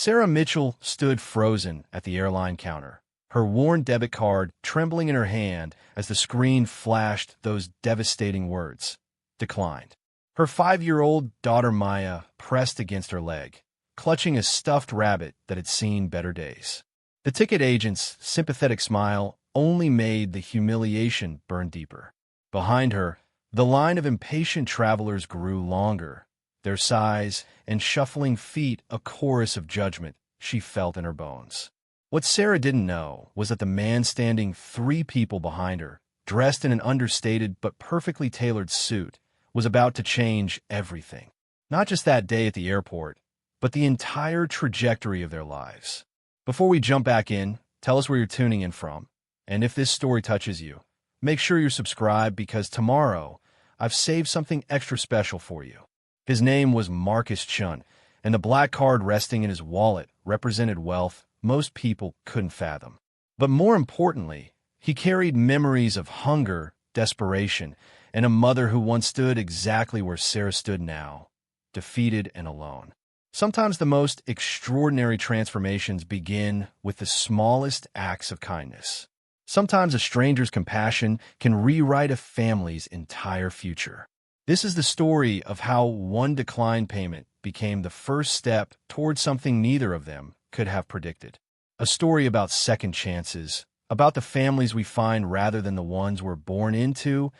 Sarah Mitchell stood frozen at the airline counter, her worn debit card trembling in her hand as the screen flashed those devastating words, "Declined." Her 5-year-old daughter Maya pressed against her leg, clutching a stuffed rabbit that had seen better days. The ticket agent's sympathetic smile only made the humiliation burn deeper. Behind her, the line of impatient travelers grew longer, their sighs and shuffling feet a chorus of judgment she felt in her bones. What Sarah didn't know was that the man standing 3 people behind her, dressed in an understated but perfectly tailored suit, was about to change everything. Not just that day at the airport, but the entire trajectory of their lives. Before we jump back in, tell us where you're tuning in from. And if this story touches you, make sure you're subscribed because tomorrow I've saved something extra special for you. His name was Marcus Chun, and the black card resting in his wallet represented wealth most people couldn't fathom. But more importantly, he carried memories of hunger, desperation, and a mother who once stood exactly where Sarah stood now, defeated and alone. Sometimes the most extraordinary transformations begin with the smallest acts of kindness. Sometimes a stranger's compassion can rewrite a family's entire future. This is the story of how one declined payment became the first step towards something neither of them could have predicted. A story about second chances, about the families we find rather than the ones we're born into,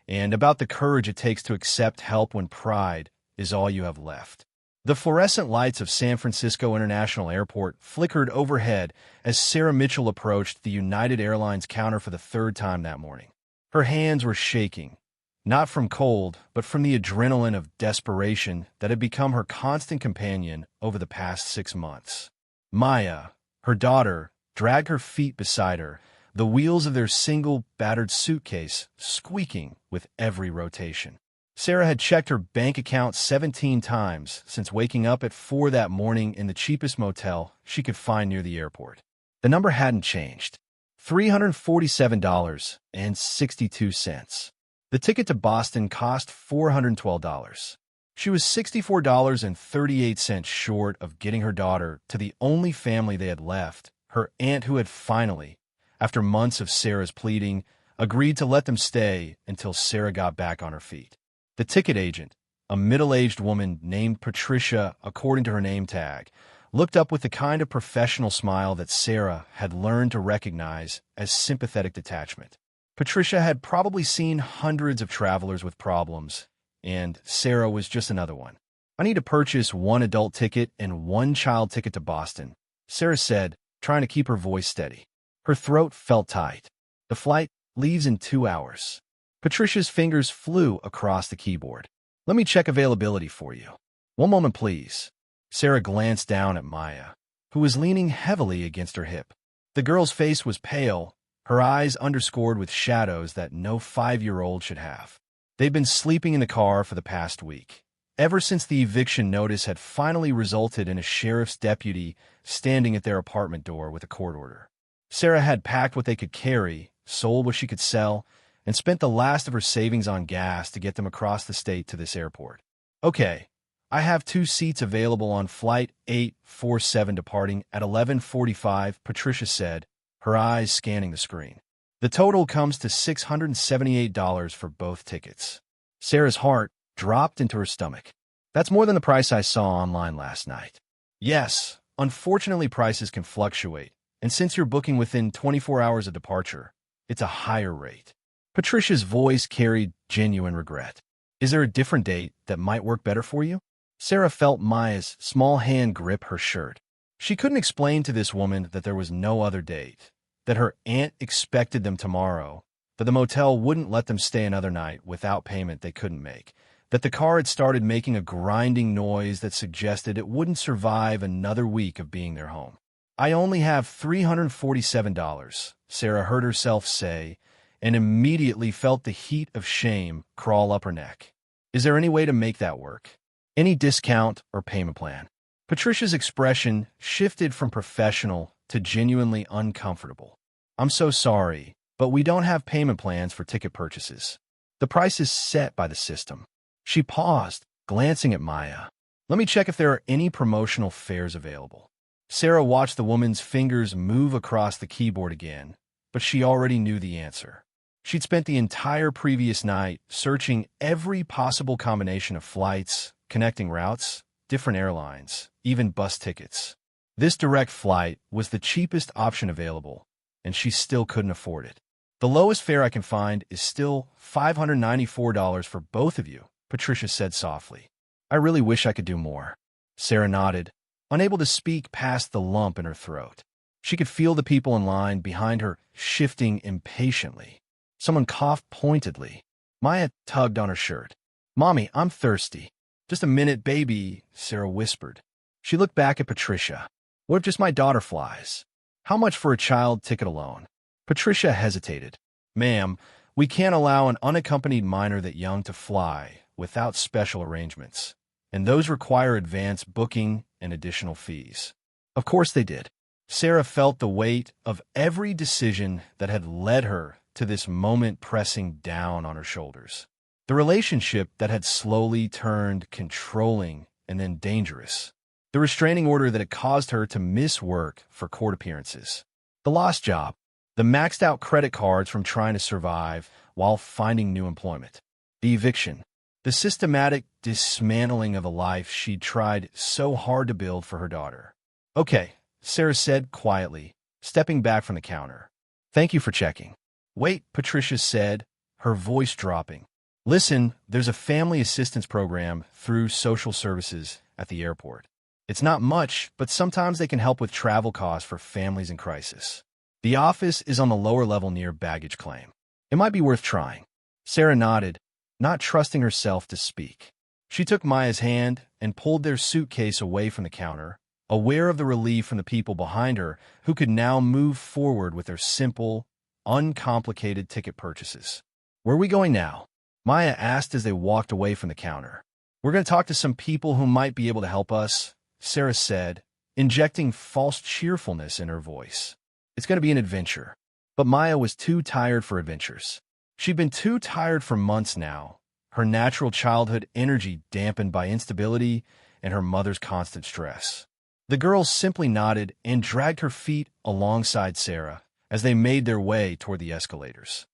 and about the courage it takes to accept help when pride is all you have left. The fluorescent lights of San Francisco International Airport flickered overhead as Sarah Mitchell approached the United Airlines counter for the 3rd time that morning. Her hands were shaking, not from cold, but from the adrenaline of desperation that had become her constant companion over the past 6 months. Maya, her daughter, dragged her feet beside her, the wheels of their single, battered suitcase squeaking with every rotation. Sarah had checked her bank account 17 times since waking up at 4 that morning in the cheapest motel she could find near the airport. The number hadn't changed. $347.62. The ticket to Boston cost $412. She was $64.38 short of getting her daughter to the only family they had left, her aunt who had finally, after months of Sarah's pleading, agreed to let them stay until Sarah got back on her feet. The ticket agent, a middle-aged woman named Patricia according to her name tag, looked up with the kind of professional smile that Sarah had learned to recognize as sympathetic detachment. Patricia had probably seen hundreds of travelers with problems, and Sarah was just another one. "I need to purchase 1 adult ticket and 1 child ticket to Boston," Sarah said, trying to keep her voice steady. Her throat felt tight. "The flight leaves in 2 hours." Patricia's fingers flew across the keyboard. "Let me check availability for you. 1 moment, please." Sarah glanced down at Maya, who was leaning heavily against her hip. The girl's face was pale, her eyes underscored with shadows that no 5-year-old should have. They'd been sleeping in the car for the past week, ever since the eviction notice had finally resulted in a sheriff's deputy standing at their apartment door with a court order. Sarah had packed what they could carry, sold what she could sell, and spent the last of her savings on gas to get them across the state to this airport. "Okay, I have 2 seats available on Flight 847 departing at 11:45, Patricia said, her eyes scanning the screen. "The total comes to $678 for both tickets." Sarah's heart dropped into her stomach. "That's more than the price I saw online last night." "Yes, unfortunately prices can fluctuate, and since you're booking within 24 hours of departure, it's a higher rate." Patricia's voice carried genuine regret. "Is there a different date that might work better for you?" Sarah felt Maya's small hand grip her shirt. She couldn't explain to this woman that there was no other date, that her aunt expected them tomorrow, that the motel wouldn't let them stay another night without payment they couldn't make, that the car had started making a grinding noise that suggested it wouldn't survive another week of being their home. "I only have $347, Sarah heard herself say, and immediately felt the heat of shame crawl up her neck. "Is there any way to make that work? Any discount or payment plan?" Patricia's expression shifted from professional to genuinely uncomfortable. "I'm so sorry, but we don't have payment plans for ticket purchases. The price is set by the system." She paused, glancing at Maya. "Let me check if there are any promotional fares available." Sarah watched the woman's fingers move across the keyboard again, but she already knew the answer. She'd spent the entire previous night searching every possible combination of flights, connecting routes, different airlines, even bus tickets. This direct flight was the cheapest option available, and she still couldn't afford it. The lowest fare I can find is still $594 for both of you, Patricia said softly. I really wish I could do more. Sarah nodded, unable to speak past the lump in her throat. She could feel the people in line behind her shifting impatiently. Someone coughed pointedly. Maya tugged on her shirt. Mommy, I'm thirsty. Just a minute, baby, Sarah whispered. She looked back at Patricia. What if just my daughter flies? How much for a child ticket alone? Patricia hesitated. Ma'am, we can't allow an unaccompanied minor that young to fly without special arrangements, and those require advance booking and additional fees. Of course they did. Sarah felt the weight of every decision that had led her to this moment pressing down on her shoulders. The relationship that had slowly turned controlling and then dangerous. The restraining order that had caused her to miss work for court appearances. The lost job. The maxed out credit cards from trying to survive while finding new employment. The eviction. The systematic dismantling of a life she'd tried so hard to build for her daughter. Okay, Sarah said quietly, stepping back from the counter. Thank you for checking. Wait, Patricia said, her voice dropping. Listen, there's a family assistance program through social services at the airport. It's not much, but sometimes they can help with travel costs for families in crisis. The office is on the lower level near baggage claim. It might be worth trying. Sarah nodded, not trusting herself to speak. She took Maya's hand and pulled their suitcase away from the counter, aware of the relief from the people behind her who could now move forward with their simple, uncomplicated ticket purchases. Where are we going now? Maya asked as they walked away from the counter. We're going to talk to some people who might be able to help us, Sarah said, injecting false cheerfulness in her voice. It's going to be an adventure. But Maya was too tired for adventures. She'd been too tired for months now, her natural childhood energy dampened by instability and her mother's constant stress. The girl simply nodded and dragged her feet alongside Sarah as they made their way toward the escalators.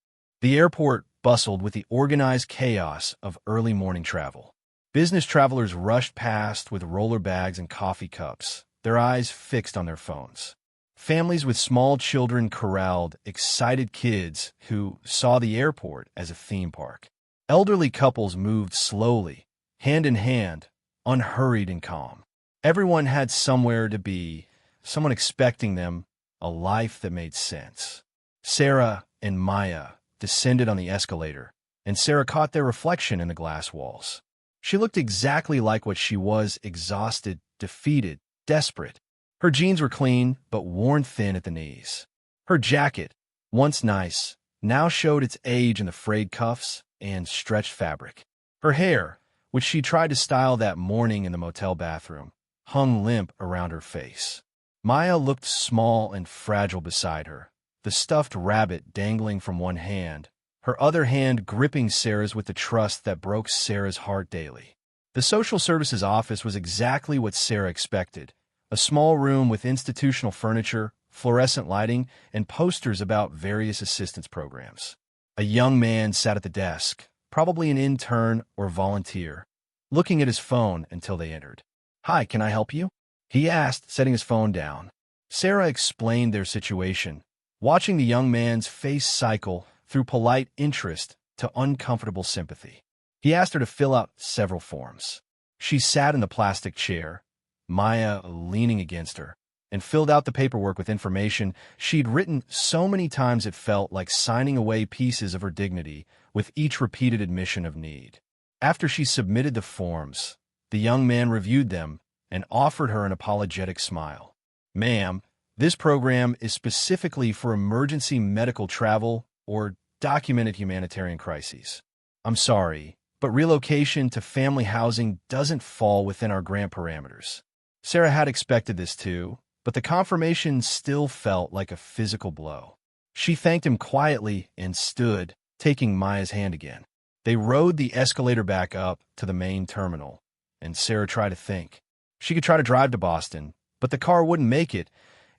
The airport bustled with the organized chaos of early morning travel. Business travelers rushed past with roller bags and coffee cups, their eyes fixed on their phones. Families with small children corralled excited kids who saw the airport as a theme park. Elderly couples moved slowly, hand in hand, unhurried and calm. Everyone had somewhere to be, someone expecting them, a life that made sense. Sarah and Maya descended on the escalator, and Sarah caught their reflection in the glass walls. She looked exactly like what she was, exhausted, defeated, desperate. Her jeans were clean, but worn thin at the knees. Her jacket, once nice, now showed its age in the frayed cuffs and stretched fabric. Her hair, which she tried to style that morning in the motel bathroom, hung limp around her face. Maya looked small and fragile beside her, the stuffed rabbit dangling from one hand, her other hand gripping Sarah's with the trust that broke Sarah's heart daily. The social services office was exactly what Sarah expected. A small room with institutional furniture, fluorescent lighting, and posters about various assistance programs. A young man sat at the desk, probably an intern or volunteer, looking at his phone until they entered. Hi, can I help you? He asked, setting his phone down. Sarah explained their situation, watching the young man's face cycle through polite interest to uncomfortable sympathy. He asked her to fill out several forms. She sat in the plastic chair, Maya leaning against her, and filled out the paperwork with information she'd written so many times it felt like signing away pieces of her dignity with each repeated admission of need. After she submitted the forms, the young man reviewed them and offered her an apologetic smile. Ma'am, this program is specifically for emergency medical travel or documented humanitarian crises. I'm sorry, but relocation to family housing doesn't fall within our grant parameters. Sarah had expected this too, but the confirmation still felt like a physical blow. She thanked him quietly and stood, taking Maya's hand again. They rode the escalator back up to the main terminal, and Sarah tried to think. She could try to drive to Boston, But the car wouldn't make it,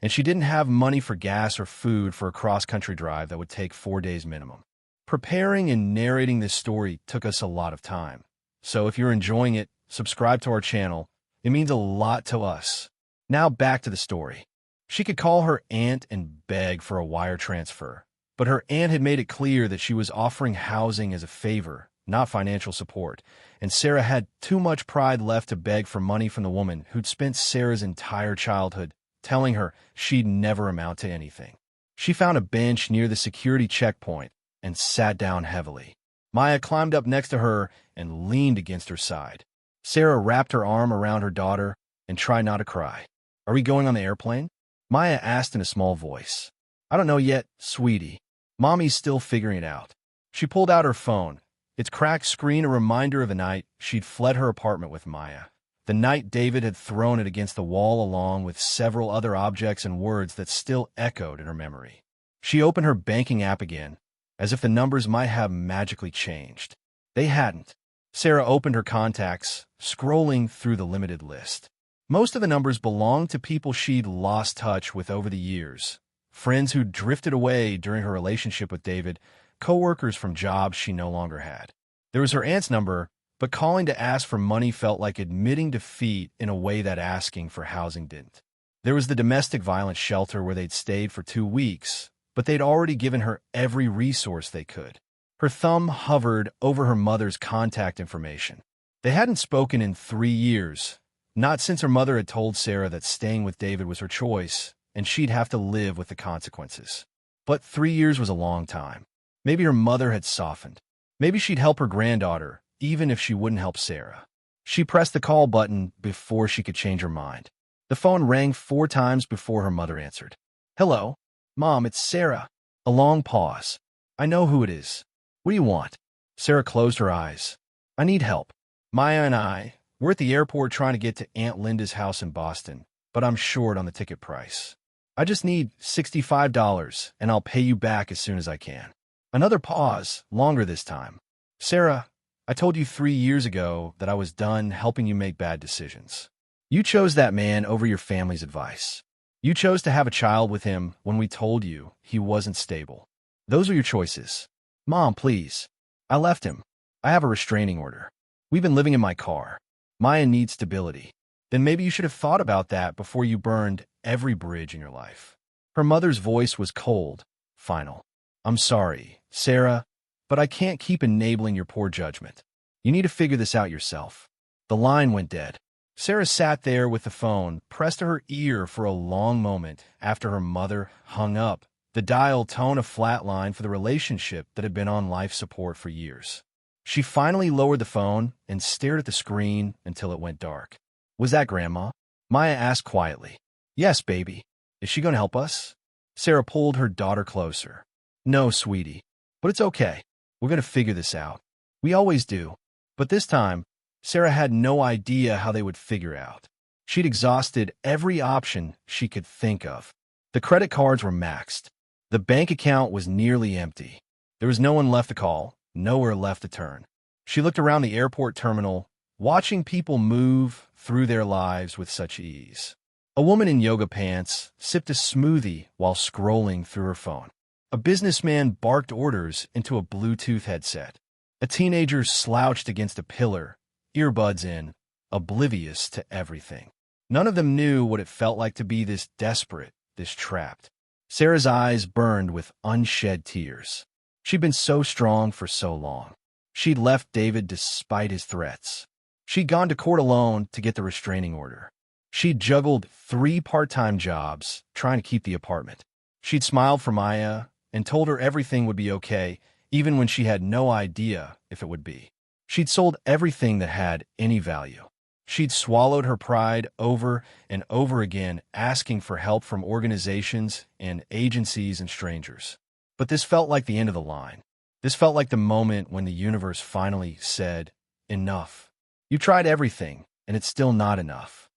and she didn't have money for gas or food for a cross-country drive that would take 4 days minimum. Preparing and narrating this story took us a lot of time. So if you're enjoying it, subscribe to our channel. It means a lot to us. Now back to the story. She could call her aunt and beg for a wire transfer, but her aunt had made it clear that she was offering housing as a favor, not financial support, and Sarah had too much pride left to beg for money from the woman who'd spent Sarah's entire childhood telling her she'd never amount to anything. She found a bench near the security checkpoint and sat down heavily. Maya climbed up next to her and leaned against her side. Sarah wrapped her arm around her daughter and tried not to cry. "Are we going on the airplane?" Maya asked in a small voice. "I don't know yet, sweetie. Mommy's still figuring it out." She pulled out her phone, its cracked screen a reminder of the night she'd fled her apartment with Maya. The night David had thrown it against the wall along with several other objects and words that still echoed in her memory. She opened her banking app again, as if the numbers might have magically changed. They hadn't. Sarah opened her contacts, scrolling through the limited list. Most of the numbers belonged to people she'd lost touch with over the years, friends who'd drifted away during her relationship with David, co-workers from jobs she no longer had. There was her aunt's number, but calling to ask for money felt like admitting defeat in a way that asking for housing didn't. There was the domestic violence shelter where they'd stayed for 2 weeks, but they'd already given her every resource they could. Her thumb hovered over her mother's contact information. They hadn't spoken in 3 years, not since her mother had told Sarah that staying with David was her choice, and she'd have to live with the consequences. But 3 years was a long time. Maybe her mother had softened. Maybe she'd help her granddaughter, even if she wouldn't help Sarah. She pressed the call button before she could change her mind. The phone rang 4 times before her mother answered. "Hello? Mom, it's Sarah." A long pause. "I know who it is. What do you want?" Sarah closed her eyes. "I need help. Maya and we're at the airport trying to get to Aunt Linda's house in Boston, but I'm short on the ticket price. I just need $65, and I'll pay you back as soon as I can." Another pause, longer this time. "Sarah, I told you 3 years ago that I was done helping you make bad decisions. You chose that man over your family's advice. You chose to have a child with him when we told you he wasn't stable. Those are your choices. Mom, please. I left him. I have a restraining order. We've been living in my car. Maya needs stability. Then maybe you should have thought about that before you burned every bridge in your life." Her mother's voice was cold, final. "I'm sorry, Sarah, but I can't keep enabling your poor judgment. You need to figure this out yourself." The line went dead. Sarah sat there with the phone pressed to her ear for a long moment after her mother hung up, the dial tone a flat line for the relationship that had been on life support for years. She finally lowered the phone and stared at the screen until it went dark. "Was that Grandma?" Maya asked quietly. "Yes, baby. Is she going to help us?" Sarah pulled her daughter closer. "No, sweetie. But it's okay. We're going to figure this out. We always do." But this time, Sarah had no idea how they would figure out. She'd exhausted every option she could think of. The credit cards were maxed. The bank account was nearly empty. There was no one left to call, nowhere left to turn. She looked around the airport terminal, watching people move through their lives with such ease. A woman in yoga pants sipped a smoothie while scrolling through her phone. A businessman barked orders into a Bluetooth headset. A teenager slouched against a pillar, earbuds in, oblivious to everything. None of them knew what it felt like to be this desperate, this trapped. Sarah's eyes burned with unshed tears. She'd been so strong for so long. She'd left David despite his threats. She'd gone to court alone to get the restraining order. She'd juggled 3 part-time jobs, trying to keep the apartment. She'd smiled for Maya and told her everything would be okay, even when she had no idea if it would be. She'd sold everything that had any value. She'd swallowed her pride over and over again, asking for help from organizations and agencies and strangers. But this felt like the end of the line. This felt like the moment when the universe finally said, "Enough. You tried everything, and it's still not enough."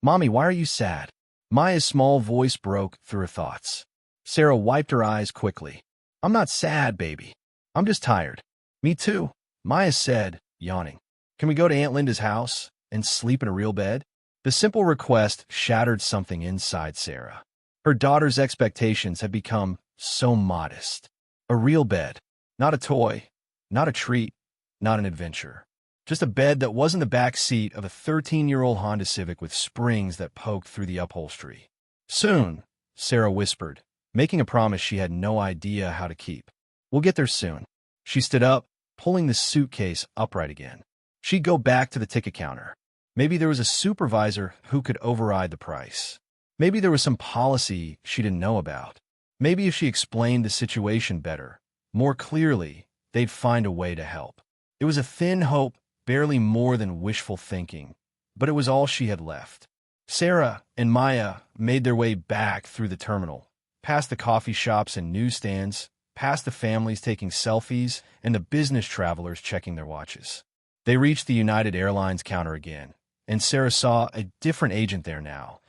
"Mommy, why are you sad?" Maya's small voice broke through her thoughts. Sarah wiped her eyes quickly. "I'm not sad, baby. I'm just tired." "Me too," Maya said, yawning. "Can we go to Aunt Linda's house and sleep in a real bed?" The simple request shattered something inside Sarah. Her daughter's expectations had become so modest. A real bed, not a toy, not a treat, not an adventure. Just a bed that wasn't the back seat of a 13-year-old Honda Civic with springs that poked through the upholstery. Soon, Sarah whispered, making a promise she had no idea how to keep. We'll get there soon. She stood up, pulling the suitcase upright again. She'd go back to the ticket counter. Maybe there was a supervisor who could override the price. Maybe there was some policy she didn't know about. Maybe if she explained the situation better, more clearly, they'd find a way to help. It was a thin hope, barely more than wishful thinking, but it was all she had left. Sarah and Maya made their way back through the terminal, past the coffee shops and newsstands, past the families taking selfies and the business travelers checking their watches. They reached the United Airlines counter again, and Sarah saw a different agent there now,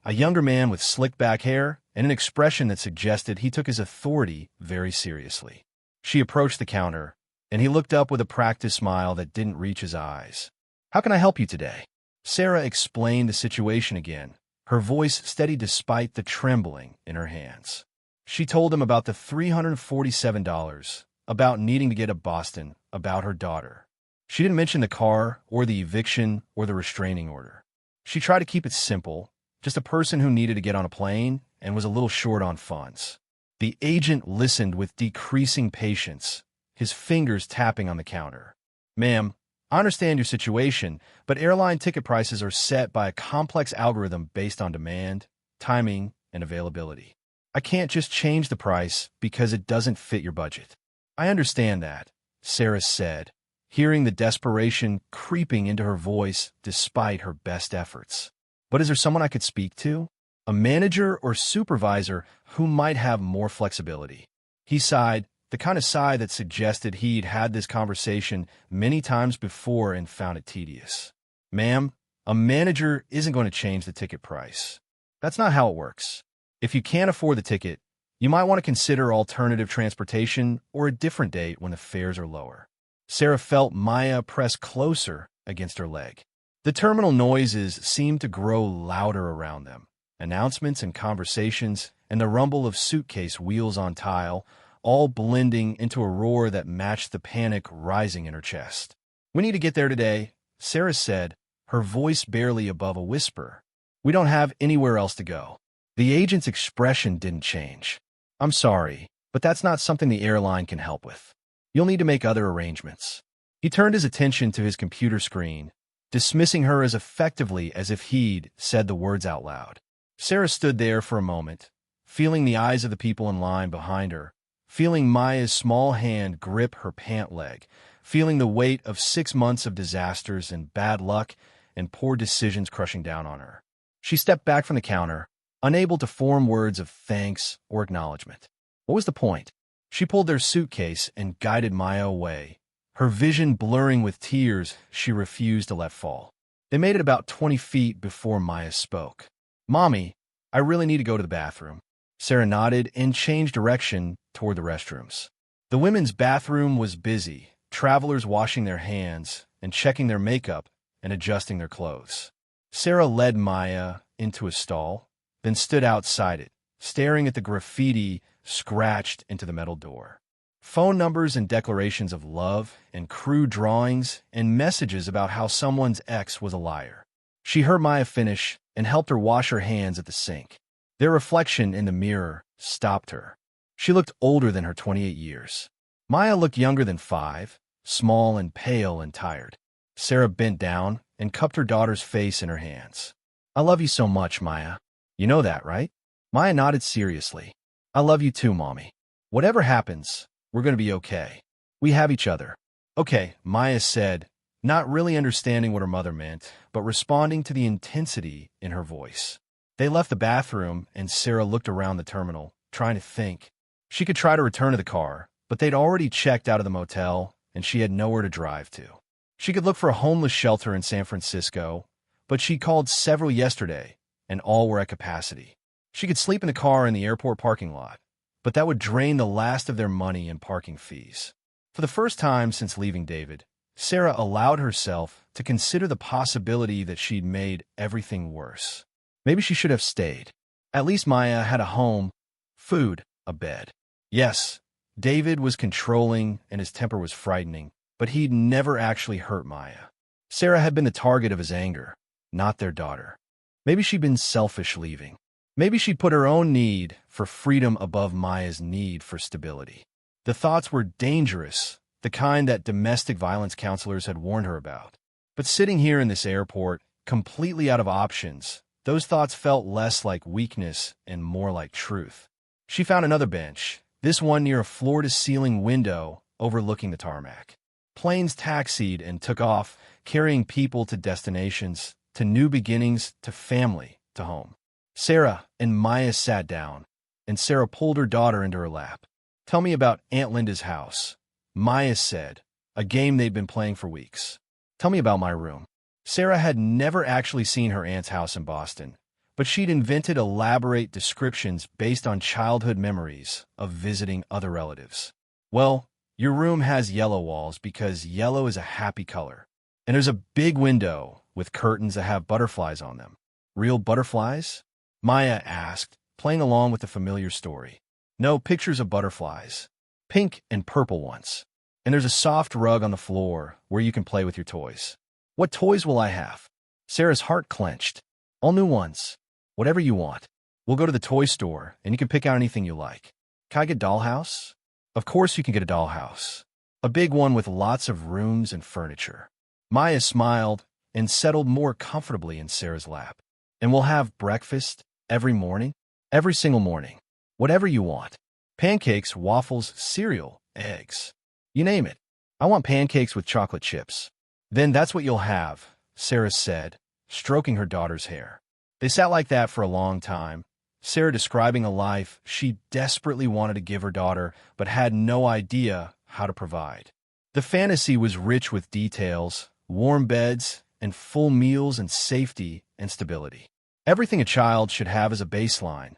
a younger man with slicked back hair and an expression that suggested he took his authority very seriously. She approached the counter, and he looked up with a practiced smile that didn't reach his eyes. "How can I help you today?" Sarah explained the situation again, her voice steady despite the trembling in her hands. She told him about the $347, about needing to get to Boston, about her daughter. She didn't mention the car or the eviction or the restraining order. She tried to keep it simple, just a person who needed to get on a plane and was a little short on funds. The agent listened with decreasing patience, his fingers tapping on the counter. "Ma'am, I understand your situation, but airline ticket prices are set by a complex algorithm based on demand, timing, and availability. I can't just change the price because it doesn't fit your budget." "I understand that," Sarah said, hearing the desperation creeping into her voice despite her best efforts. "But is there someone I could speak to? A manager or supervisor who might have more flexibility?" He sighed, the kind of sigh that suggested he'd had this conversation many times before and found it tedious. "Ma'am, a manager isn't going to change the ticket price. That's not how it works. If you can't afford the ticket, you might want to consider alternative transportation or a different date when the fares are lower." Sarah felt Maya press closer against her leg. The terminal noises seemed to grow louder around them. Announcements and conversations and the rumble of suitcase wheels on tile, all blending into a roar that matched the panic rising in her chest. "We need to get there today," Sarah said, her voice barely above a whisper. "We don't have anywhere else to go." The agent's expression didn't change. "I'm sorry, but that's not something the airline can help with. You'll need to make other arrangements." He turned his attention to his computer screen, dismissing her as effectively as if he'd said the words out loud. Sarah stood there for a moment, feeling the eyes of the people in line behind her, feeling Maya's small hand grip her pant leg, feeling the weight of 6 months of disasters and bad luck and poor decisions crushing down on her. She stepped back from the counter, unable to form words of thanks or acknowledgement. What was the point? She pulled their suitcase and guided Maya away, her vision blurring with tears she refused to let fall. They made it about 20 feet before Maya spoke. "Mommy, I really need to go to the bathroom." Sarah nodded and changed direction toward the restrooms. The women's bathroom was busy, travelers washing their hands and checking their makeup and adjusting their clothes. Sarah led Maya into a stall, then stood outside it, staring at the graffiti scratched into the metal door. Phone numbers and declarations of love and crude drawings and messages about how someone's ex was a liar. She heard Maya finish and helped her wash her hands at the sink. Their reflection in the mirror stopped her. She looked older than her 28 years. Maya looked younger than 5, small and pale and tired. Sarah bent down and cupped her daughter's face in her hands. "I love you so much, Maya. You know that, right?" Maya nodded seriously. "I love you too, Mommy. Whatever happens, we're going to be okay. We have each other." "Okay," Maya said, not really understanding what her mother meant, but responding to the intensity in her voice. They left the bathroom, and Sarah looked around the terminal, trying to think. She could try to return to the car, but they'd already checked out of the motel, and she had nowhere to drive to. She could look for a homeless shelter in San Francisco, but she called several yesterday, and all were at capacity. She could sleep in the car in the airport parking lot, but that would drain the last of their money in parking fees. For the first time since leaving David, Sarah allowed herself to consider the possibility that she'd made everything worse. Maybe she should have stayed. At least Maya had a home, food, a bed. Yes, David was controlling and his temper was frightening, but he'd never actually hurt Maya. Sarah had been the target of his anger, not their daughter. Maybe she'd been selfish leaving. Maybe she'd put her own need for freedom above Maya's need for stability. The thoughts were dangerous, the kind that domestic violence counselors had warned her about. But sitting here in this airport, completely out of options, those thoughts felt less like weakness and more like truth. She found another bench, this one near a floor-to-ceiling window overlooking the tarmac. Planes taxied and took off, carrying people to destinations, to new beginnings, to family, to home. Sarah and Maya sat down, and Sarah pulled her daughter into her lap. "Tell me about Aunt Linda's house," Maya said, a game they'd been playing for weeks. "Tell me about my room." Sarah had never actually seen her aunt's house in Boston, but she'd invented elaborate descriptions based on childhood memories of visiting other relatives. "Well, your room has yellow walls because yellow is a happy color. And there's a big window with curtains that have butterflies on them." "Real butterflies?" Maya asked, playing along with the familiar story. "No, pictures of butterflies. Pink and purple ones. And there's a soft rug on the floor where you can play with your toys." "What toys will I have?" Sarah's heart clenched. "All new ones. Whatever you want. We'll go to the toy store, and you can pick out anything you like." "Can I get a dollhouse?" "Of course you can get a dollhouse. A big one with lots of rooms and furniture." Maya smiled and settled more comfortably in Sarah's lap. "And we'll have breakfast every morning?" "Every single morning. Whatever you want. Pancakes, waffles, cereal, eggs. You name it. I want pancakes with chocolate chips." "Then that's what you'll have," Sarah said, stroking her daughter's hair. They sat like that for a long time, Sarah describing a life she desperately wanted to give her daughter but had no idea how to provide. The fantasy was rich with details, warm beds, and full meals and safety and stability. Everything a child should have as a baseline,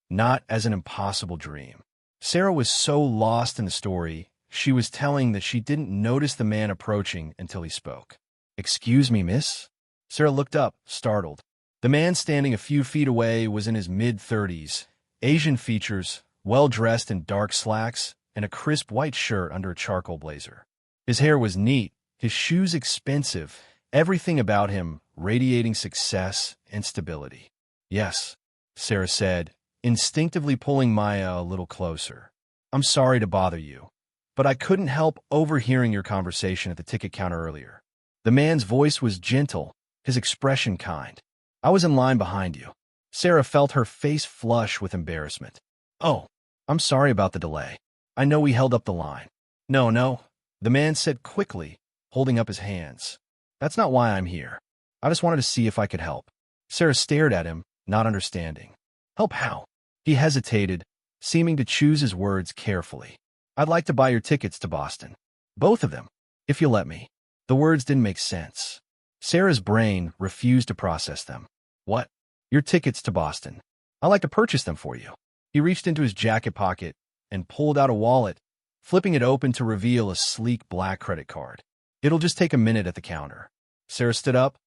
not as an impossible dream. Sarah was so lost in the story she was telling that she didn't notice the man approaching until he spoke. "Excuse me, miss?" Sarah looked up, startled. The man standing a few feet away was in his mid-30s, Asian features, well-dressed in dark slacks, and a crisp white shirt under a charcoal blazer. His hair was neat, his shoes expensive, everything about him radiating success and stability. "Yes," Sarah said, instinctively pulling Maya a little closer. "I'm sorry to bother you, but I couldn't help overhearing your conversation at the ticket counter earlier." The man's voice was gentle, his expression kind. "I was in line behind you." Sarah felt her face flush with embarrassment. "Oh, I'm sorry about the delay. I know we held up the line." No, the man said quickly, holding up his hands. "That's not why I'm here. I just wanted to see if I could help." Sarah stared at him, not understanding. "Help how?" He hesitated, seeming to choose his words carefully. "I'd like to buy your tickets to Boston. Both of them, if you'll let me." The words didn't make sense. Sarah's brain refused to process them. "What?" "Your tickets to Boston. I'd like to purchase them for you." He reached into his jacket pocket and pulled out a wallet, flipping it open to reveal a sleek black credit card. "It'll just take a minute at the counter." Sarah stood up,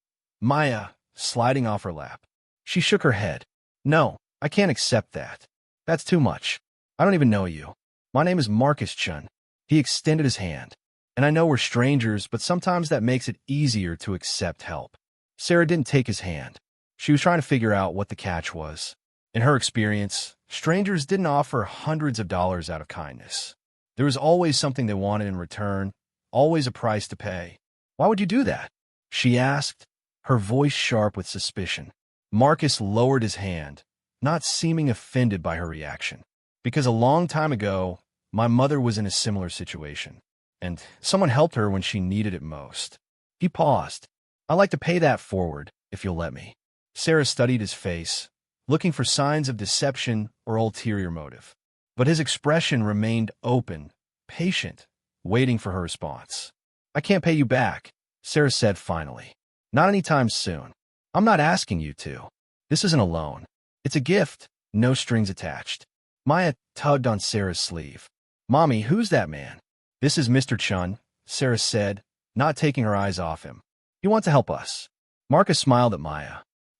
Maya sliding off her lap. She shook her head. "No, I can't accept that. That's too much. I don't even know you. My name is Marcus Chun." He extended his hand. "And I know we're strangers, but sometimes that makes it easier to accept help." Sarah didn't take his hand. She was trying to figure out what the catch was. In her experience, strangers didn't offer hundreds of dollars out of kindness. There was always something they wanted in return, always a price to pay. "Why would you do that?" she asked, her voice sharp with suspicion. Marcus lowered his hand, not seeming offended by her reaction. "Because a long time ago, my mother was in a similar situation, and someone helped her when she needed it most." He paused. "I'd like to pay that forward, if you'll let me." Sarah studied his face, looking for signs of deception or ulterior motive. But his expression remained open, patient, waiting for her response. "I can't pay you back," Sarah said finally. "Not anytime soon. I'm not asking you to. This isn't a loan. It's a gift, no strings attached." Maya tugged on Sarah's sleeve. "Mommy, who's that man?" "This is Mr. Chun," Sarah said, not taking her eyes off him. You want to help us. Marcus smiled at Maya.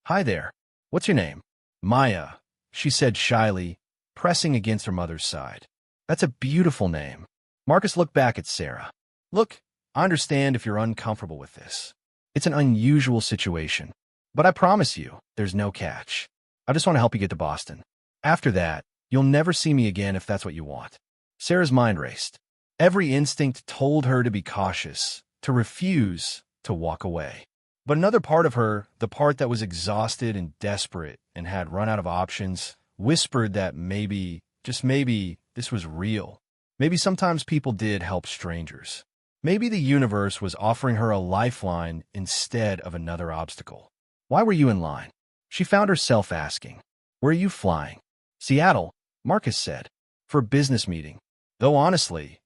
Hi there. What's your name? Maya, she said shyly, pressing against her mother's side. That's a beautiful name. Marcus looked back at Sarah. Look, I understand if you're uncomfortable with this. It's an unusual situation. But I promise you, there's no catch. I just want to help you get to Boston. After that, you'll never see me again if that's what you want. Sarah's mind raced. Every instinct told her to be cautious, to refuse, to walk away. But another part of her, the part that was exhausted and desperate and had run out of options, whispered that maybe, just maybe, this was real. Maybe sometimes people did help strangers. Maybe the universe was offering her a lifeline instead of another obstacle. Why were you in line? She found herself asking. Where are you flying? Seattle, Marcus said. For a business meeting. Though honestly,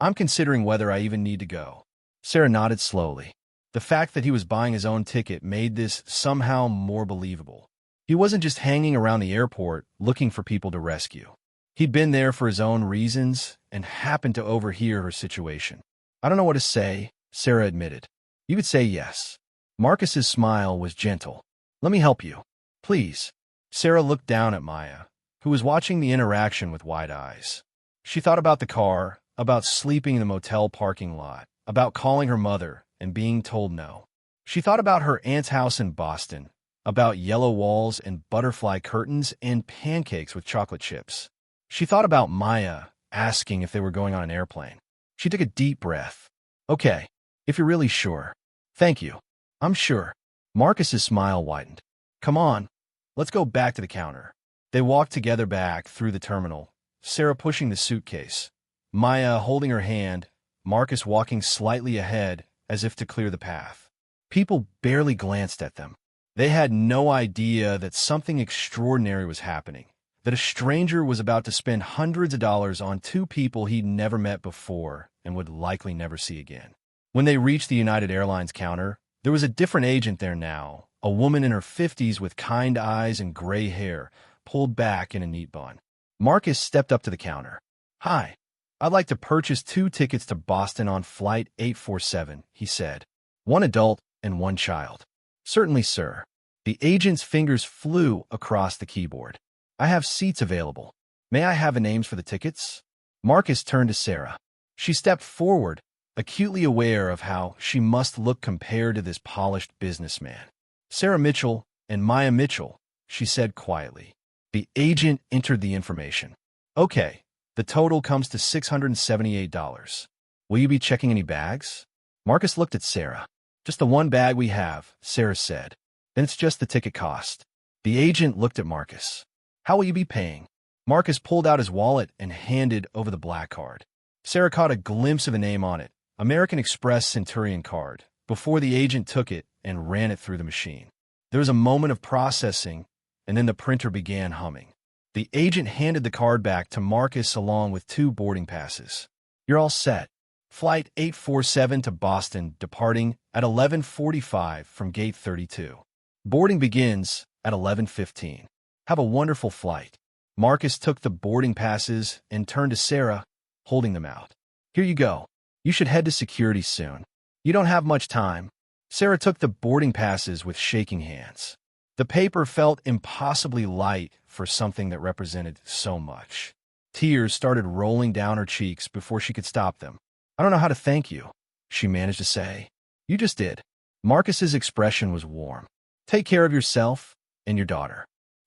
I'm considering whether I even need to go. Sarah nodded slowly. The fact that he was buying his own ticket made this somehow more believable. He wasn't just hanging around the airport looking for people to rescue. He'd been there for his own reasons and happened to overhear her situation. I don't know what to say, Sarah admitted. You could say yes. Marcus's smile was gentle. Let me help you. Please. Sarah looked down at Maya, who was watching the interaction with wide eyes. She thought about the car, about sleeping in the motel parking lot, about calling her mother and being told no. She thought about her aunt's house in Boston, about yellow walls and butterfly curtains and pancakes with chocolate chips. She thought about Maya asking if they were going on an airplane. She took a deep breath. Okay, if you're really sure. Thank you. I'm sure. Marcus's smile widened. Come on, let's go back to the counter. They walked together back through the terminal, Sarah pushing the suitcase, Maya holding her hand, Marcus walking slightly ahead as if to clear the path. People barely glanced at them. They had no idea that something extraordinary was happening, that a stranger was about to spend hundreds of dollars on two people he'd never met before and would likely never see again. When they reached the United Airlines counter, there was a different agent there now, a woman in her 50s with kind eyes and gray hair, pulled back in a neat bun. Marcus stepped up to the counter. Hi, I'd like to purchase 2 tickets to Boston on Flight 847, he said. 1 adult and 1 child. Certainly, sir. The agent's fingers flew across the keyboard. I have seats available. May I have the names for the tickets? Marcus turned to Sarah. She stepped forward, acutely aware of how she must look compared to this polished businessman. Sarah Mitchell and Maya Mitchell, she said quietly. The agent entered the information. Okay, the total comes to $678. Will you be checking any bags? Marcus looked at Sarah. Just the 1 bag we have, Sarah said. Then it's just the ticket cost. The agent looked at Marcus. How will you be paying? Marcus pulled out his wallet and handed over the black card. Sarah caught a glimpse of a name on it, American Express Centurion card, before the agent took it and ran it through the machine. There was a moment of processing, and then the printer began humming. The agent handed the card back to Marcus along with 2 boarding passes. You're all set. Flight 847 to Boston, departing at 11:45 from Gate 32. Boarding begins at 11:15. Have a wonderful flight. Marcus took the boarding passes and turned to Sarah, holding them out. Here you go. You should head to security soon. You don't have much time. Sarah took the boarding passes with shaking hands. The paper felt impossibly light for something that represented so much. Tears started rolling down her cheeks before she could stop them. I don't know how to thank you, she managed to say. You just did. Marcus's expression was warm. Take care of yourself and your daughter.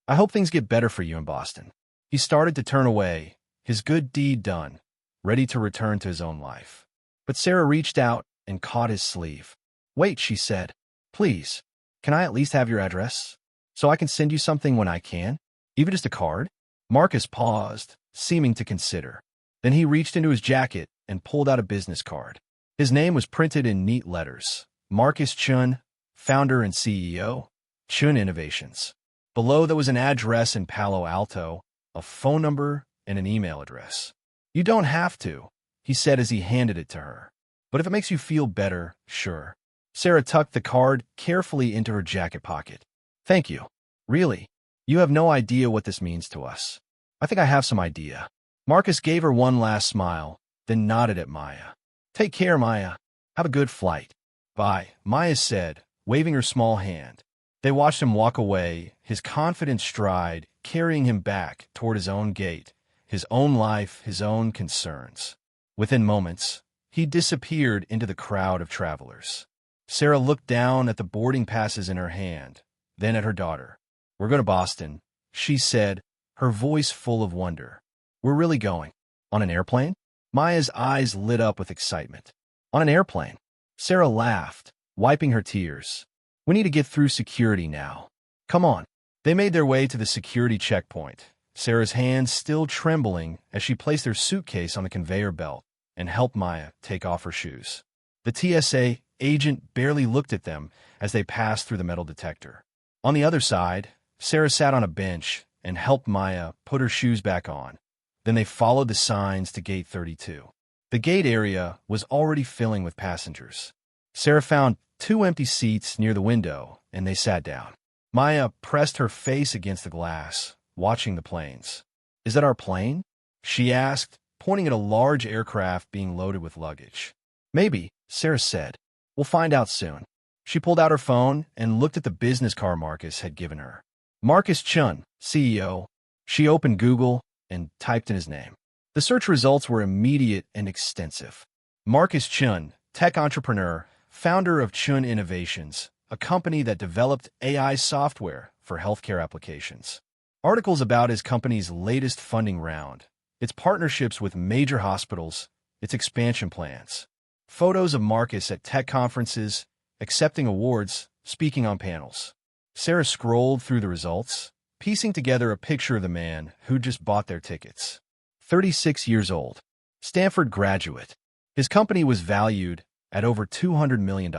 I hope things get better for you in Boston. He started to turn away, his good deed done, ready to return to his own life. But Sarah reached out and caught his sleeve. Wait, she said. Please, can I at least have your address? So I can send you something when I can? Even just a card? Marcus paused, seeming to consider. Then he reached into his jacket and pulled out a business card. His name was printed in neat letters. Marcus Chun, founder and CEO, Chun Innovations. Below there was an address in Palo Alto, a phone number, and an email address. You don't have to, he said as he handed it to her. But if it makes you feel better, sure. Sarah tucked the card carefully into her jacket pocket. Thank you. Really, you have no idea what this means to us. I think I have some idea. Marcus gave her one last smile, then nodded at Maya. Take care, Maya. Have a good flight. Bye, Maya said, waving her small hand. They watched him walk away, his confident stride carrying him back toward his own gate, his own life, his own concerns. Within moments, he disappeared into the crowd of travelers. Sarah looked down at the boarding passes in her hand, then at her daughter. "We're going to Boston," she said, her voice full of wonder. "We're really going? On an airplane?" Maya's eyes lit up with excitement. "On an airplane." Sarah laughed, wiping her tears. "We need to get through security now. Come on." They made their way to the security checkpoint, Sarah's hands still trembling as she placed her suitcase on the conveyor belt and helped Maya take off her shoes. The TSA agent barely looked at them as they passed through the metal detector. On the other side, Sarah sat on a bench and helped Maya put her shoes back on. Then they followed the signs to gate 32. The gate area was already filling with passengers. Sarah found 2 empty seats near the window, and they sat down. Maya pressed her face against the glass, watching the planes. "Is that our plane?" she asked, pointing at a large aircraft being loaded with luggage. "Maybe," Sarah said. "We'll find out soon." She pulled out her phone and looked at the business card Marcus had given her. Marcus Chun, CEO. She opened Google and typed in his name. The search results were immediate and extensive. Marcus Chun, tech entrepreneur, founder of Chun Innovations, a company that developed AI software for healthcare applications. Articles about his company's latest funding round, its partnerships with major hospitals, its expansion plans. Photos of Marcus at tech conferences, accepting awards, speaking on panels. Sarah scrolled through the results, piecing together a picture of the man who just bought their tickets. 36 years old, Stanford graduate. His company was valued at over $200 million.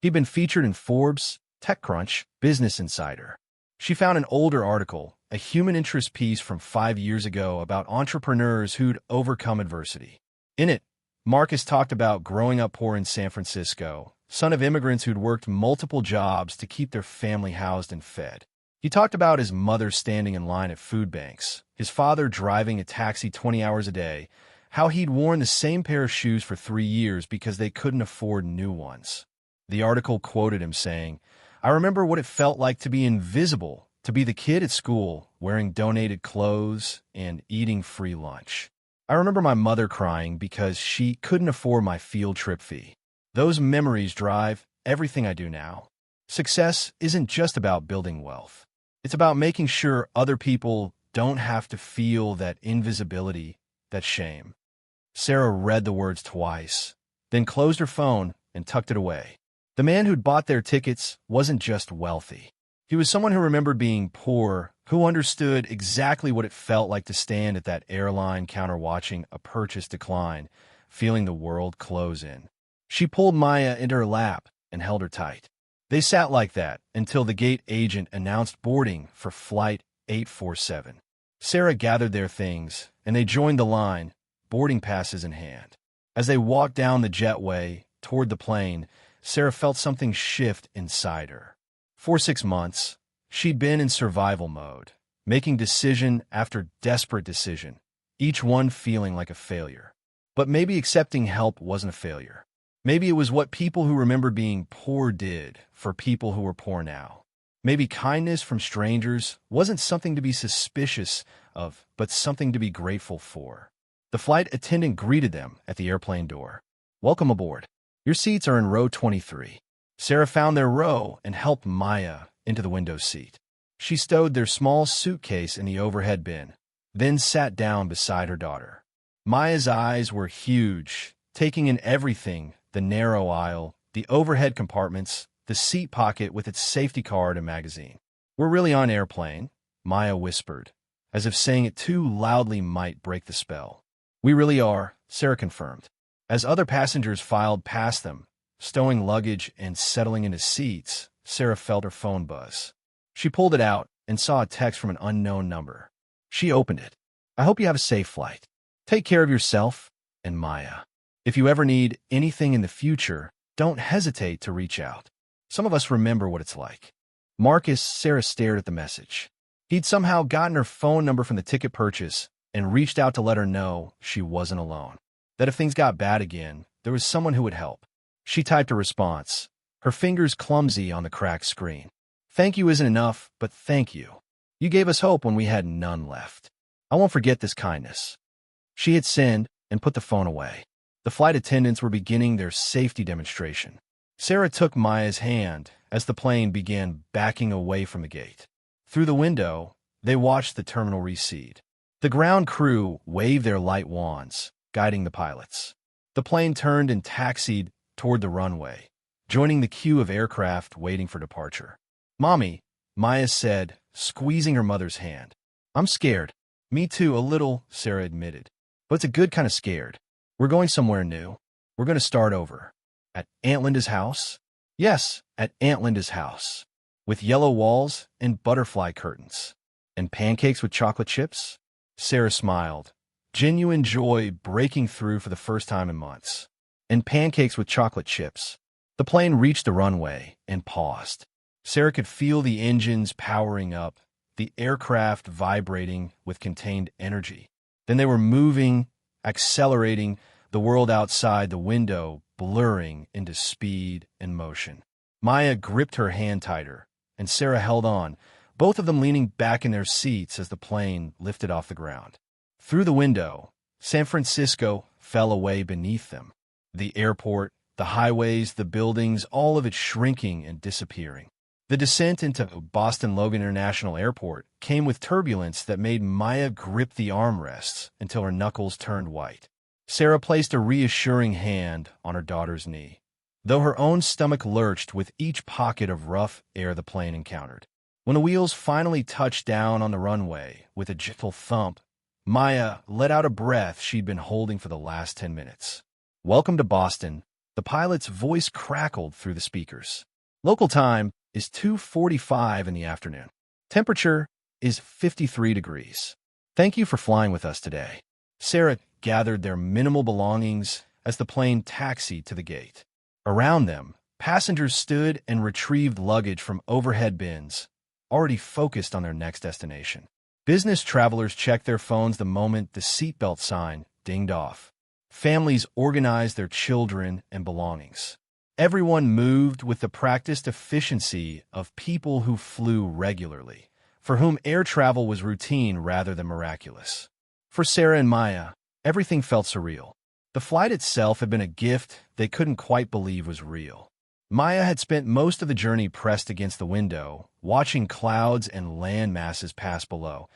He'd been featured in Forbes, TechCrunch, Business Insider. She found an older article, a human interest piece from 5 years ago about entrepreneurs who'd overcome adversity. In it, Marcus talked about growing up poor in San Francisco, son of immigrants who'd worked multiple jobs to keep their family housed and fed. He talked about his mother standing in line at food banks, his father driving a taxi 20 hours a day, how he'd worn the same pair of shoes for 3 years because they couldn't afford new ones. The article quoted him saying, "I remember what it felt like to be invisible, to be the kid at school, wearing donated clothes and eating free lunch. I remember my mother crying because she couldn't afford my field trip fee. Those memories drive everything I do now." Success isn't just about building wealth. It's about making sure other people don't have to feel that invisibility, that shame. Sarah read the words twice, then closed her phone and tucked it away. The man who'd bought their tickets wasn't just wealthy. He was someone who remembered being poor, who understood exactly what it felt like to stand at that airline counter watching a purchase decline, feeling the world close in. She pulled Maya into her lap and held her tight. They sat like that until the gate agent announced boarding for Flight 847. Sarah gathered their things, and they joined the line, boarding passes in hand. As they walked down the jetway toward the plane, Sarah felt something shift inside her. For 6 months, she'd been in survival mode, making decision after desperate decision, each one feeling like a failure. But maybe accepting help wasn't a failure. Maybe it was what people who remember being poor did for people who were poor now. Maybe kindness from strangers wasn't something to be suspicious of, but something to be grateful for. The flight attendant greeted them at the airplane door. "Welcome aboard. Your seats are in row 23. Sarah found their row and helped Maya into the window seat. She stowed their small suitcase in the overhead bin, then sat down beside her daughter. Maya's eyes were huge, taking in everything: the narrow aisle, the overhead compartments, the seat pocket with its safety card and magazine. "We're really on airplane," Maya whispered, as if saying it too loudly might break the spell. "We really are," Sarah confirmed. As other passengers filed past them, stowing luggage and settling into seats, Sarah felt her phone buzz. She pulled it out and saw a text from an unknown number. She opened it. "I hope you have a safe flight. Take care of yourself and Maya. If you ever need anything in the future, don't hesitate to reach out. Some of us remember what it's like." Marcus, Sarah stared at the message. He'd somehow gotten her phone number from the ticket purchase and reached out to let her know she wasn't alone. That if things got bad again, there was someone who would help. She typed a response, her fingers clumsy on the cracked screen. Thank you isn't enough, but thank you. You gave us hope when we had none left. I won't forget this kindness. She hit send and put the phone away. The flight attendants were beginning their safety demonstration. Sarah took Maya's hand as the plane began backing away from the gate. Through the window, they watched the terminal recede. The ground crew waved their light wands, guiding the pilots. The plane turned and taxied toward the runway, joining the queue of aircraft waiting for departure. Mommy, Maya said, squeezing her mother's hand. I'm scared. Me too, a little, Sarah admitted. But it's a good kind of scared. We're going somewhere new. We're going to start over. At Aunt Linda's house? Yes, at Aunt Linda's house. With yellow walls and butterfly curtains. And pancakes with chocolate chips? Sarah smiled, genuine joy breaking through for the first time in months. And pancakes with chocolate chips. The plane reached the runway and paused. Sarah could feel the engines powering up, the aircraft vibrating with contained energy. Then they were moving, accelerating, the world outside the window blurring into speed and motion. Maya gripped her hand tighter, and Sarah held on, both of them leaning back in their seats as the plane lifted off the ground. Through the window, San Francisco fell away beneath them. The airport, the highways, the buildings, all of it shrinking and disappearing. The descent into Boston Logan International Airport came with turbulence that made Maya grip the armrests until her knuckles turned white. Sarah placed a reassuring hand on her daughter's knee, though her own stomach lurched with each pocket of rough air the plane encountered. When the wheels finally touched down on the runway with a gentle thump, Maya let out a breath she'd been holding for the last 10 minutes. Welcome to Boston, the pilot's voice crackled through the speakers. Local time is 2:45 in the afternoon. Temperature is 53 degrees. Thank you for flying with us today. Sarah gathered their minimal belongings as the plane taxied to the gate. Around them, passengers stood and retrieved luggage from overhead bins, already focused on their next destination. Business travelers checked their phones the moment the seatbelt sign dinged off. Families organized their children and belongings. Everyone moved with the practiced efficiency of people who flew regularly, for whom air travel was routine rather than miraculous. For Sarah and Maya, everything felt surreal. The flight itself had been a gift they couldn't quite believe was real. Maya had spent most of the journey pressed against the window, watching clouds and land masses pass below.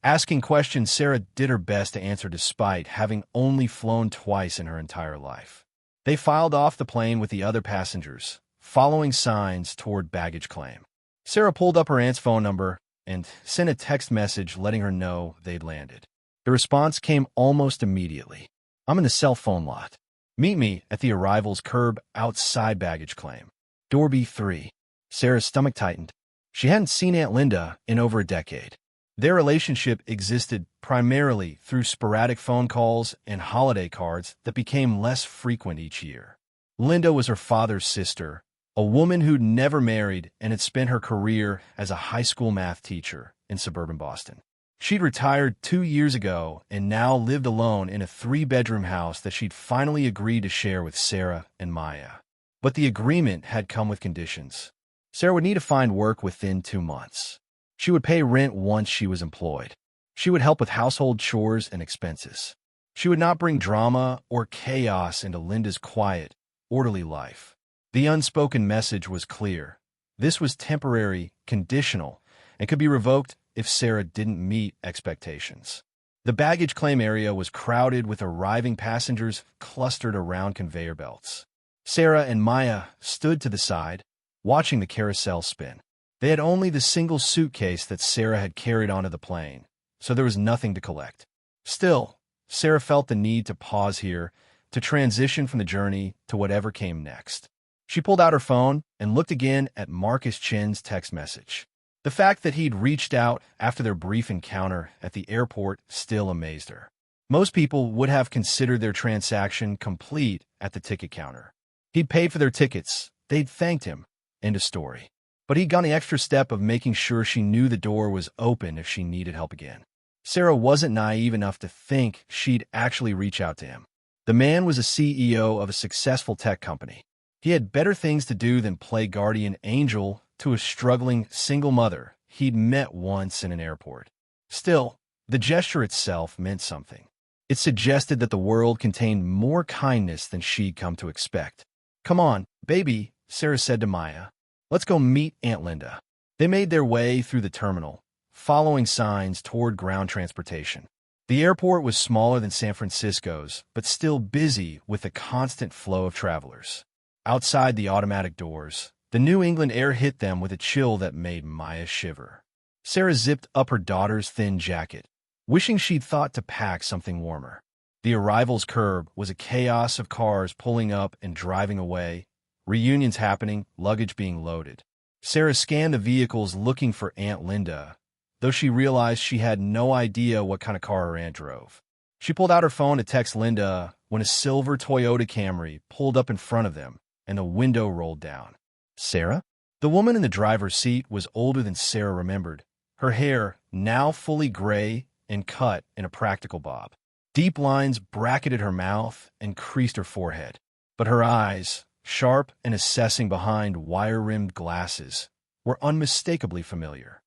Asking questions Sarah did her best to answer despite having only flown twice in her entire life. They filed off the plane with the other passengers, following signs toward baggage claim. Sarah pulled up her aunt's phone number and sent a text message letting her know they'd landed. The response came almost immediately. I'm in the cell phone lot. Meet me at the arrivals curb outside baggage claim. Door B3. Sarah's stomach tightened. She hadn't seen Aunt Linda in over a decade. Their relationship existed primarily through sporadic phone calls and holiday cards that became less frequent each year. Linda was her father's sister, a woman who'd never married and had spent her career as a high school math teacher in suburban Boston. She'd retired 2 years ago and now lived alone in a 3-bedroom house that she'd finally agreed to share with Sarah and Maya. But the agreement had come with conditions. Sarah would need to find work within 2 months. She would pay rent once she was employed. She would help with household chores and expenses. She would not bring drama or chaos into Linda's quiet, orderly life. The unspoken message was clear. This was temporary, conditional, and could be revoked if Sarah didn't meet expectations. The baggage claim area was crowded with arriving passengers clustered around conveyor belts. Sarah and Maya stood to the side, watching the carousel spin. They had only the single suitcase that Sarah had carried onto the plane, so there was nothing to collect. Still, Sarah felt the need to pause here, to transition from the journey to whatever came next. She pulled out her phone and looked again at Marcus Chin's text message. The fact that he'd reached out after their brief encounter at the airport still amazed her. Most people would have considered their transaction complete at the ticket counter. He'd paid for their tickets, they'd thanked him, end of story. But he'd gone the extra step of making sure she knew the door was open if she needed help again. Sarah wasn't naive enough to think she'd actually reach out to him. The man was a CEO of a successful tech company. He had better things to do than play guardian angel to a struggling single mother he'd met once in an airport. Still, the gesture itself meant something. It suggested that the world contained more kindness than she'd come to expect. "Come on, baby," Sarah said to Maya. "Let's go meet Aunt Linda." They made their way through the terminal, following signs toward ground transportation. The airport was smaller than San Francisco's, but still busy with a constant flow of travelers. Outside the automatic doors, the New England air hit them with a chill that made Maya shiver. Sarah zipped up her daughter's thin jacket, wishing she'd thought to pack something warmer. The arrivals curb was a chaos of cars pulling up and driving away, reunions happening, luggage being loaded. Sarah scanned the vehicles looking for Aunt Linda, though she realized she had no idea what kind of car her aunt drove. She pulled out her phone to text Linda when a silver Toyota Camry pulled up in front of them and the window rolled down. "Sarah?" The woman in the driver's seat was older than Sarah remembered, her hair now fully gray and cut in a practical bob. Deep lines bracketed her mouth and creased her forehead, but her eyes, sharp and assessing behind wire-rimmed glasses, were unmistakably familiar.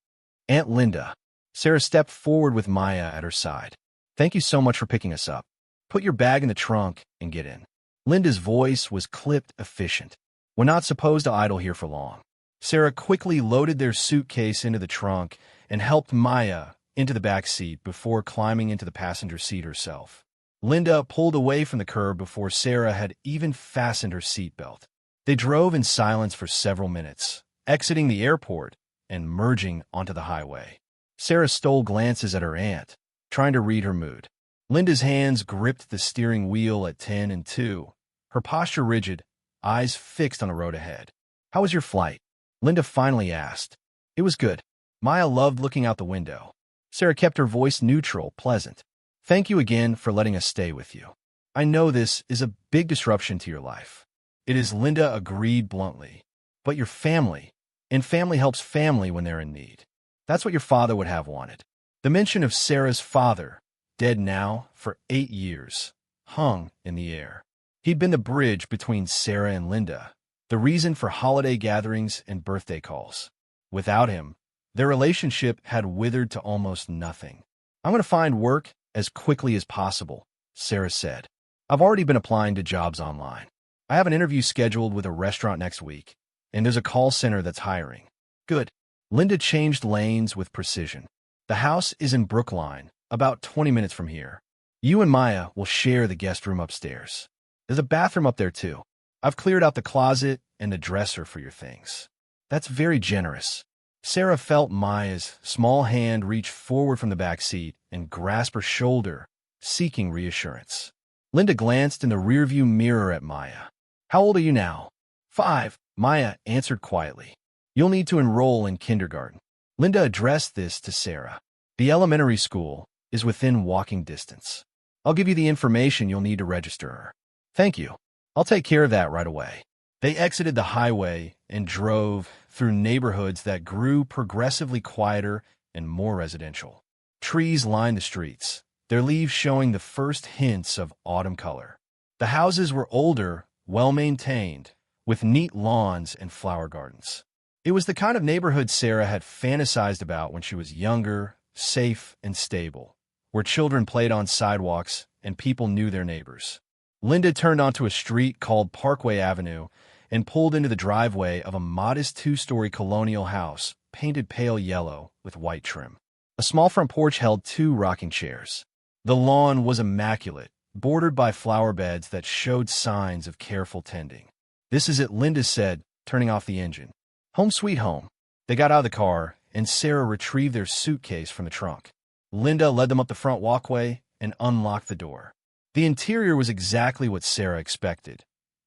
"Aunt Linda." Sarah stepped forward with Maya at her side. "Thank you so much for picking us up. Put your bag in the trunk and get in." Linda's voice was clipped efficient. "We're not supposed to idle here for long." Sarah quickly loaded their suitcase into the trunk and helped Maya into the back seat before climbing into the passenger seat herself. Linda pulled away from the curb before Sarah had even fastened her seatbelt. They drove in silence for several minutes, exiting the airport and merging onto the highway. Sarah stole glances at her aunt, trying to read her mood. Linda's hands gripped the steering wheel at 10 and 2, her posture rigid, eyes fixed on the road ahead. "How was your flight?" Linda finally asked. "It was good." Maya loved looking out the window. Sarah kept her voice neutral, pleasant. "Thank you again for letting us stay with you. I know this is a big disruption to your life." "It is," Linda agreed bluntly. "But your family, and family helps family when they're in need. That's what your father would have wanted." The mention of Sarah's father, dead now for 8 years, hung in the air. He'd been the bridge between Sarah and Linda, the reason for holiday gatherings and birthday calls. Without him, their relationship had withered to almost nothing. "I'm going to find work as quickly as possible," Sarah said. "I've already been applying to jobs online. I have an interview scheduled with a restaurant next week, and there's a call center that's hiring." "Good." Linda changed lanes with precision. "The house is in Brookline, about 20 minutes from here. You and Maya will share the guest room upstairs. There's a bathroom up there, too. I've cleared out the closet and the dresser for your things." "That's very generous." Sarah felt Maya's small hand reach forward from the back seat and grasp her shoulder, seeking reassurance. Linda glanced in the rearview mirror at Maya. "How old are you now?" 5, Maya answered quietly. "You'll need to enroll in kindergarten." Linda addressed this to Sarah. "The elementary school is within walking distance. I'll give you the information you'll need to register her." "Thank you. I'll take care of that right away." They exited the highway and drove through neighborhoods that grew progressively quieter and more residential. Trees lined the streets, their leaves showing the first hints of autumn color. The houses were older, well-maintained, with neat lawns and flower gardens. It was the kind of neighborhood Sarah had fantasized about when she was younger, safe and stable, where children played on sidewalks and people knew their neighbors. Linda turned onto a street called Parkway Avenue and pulled into the driveway of a modest 2-story colonial house painted pale yellow with white trim. A small front porch held 2 rocking chairs. The lawn was immaculate, bordered by flower beds that showed signs of careful tending. "This is it," Linda said, turning off the engine. "Home sweet home." They got out of the car, and Sarah retrieved their suitcase from the trunk. Linda led them up the front walkway and unlocked the door. The interior was exactly what Sarah expected.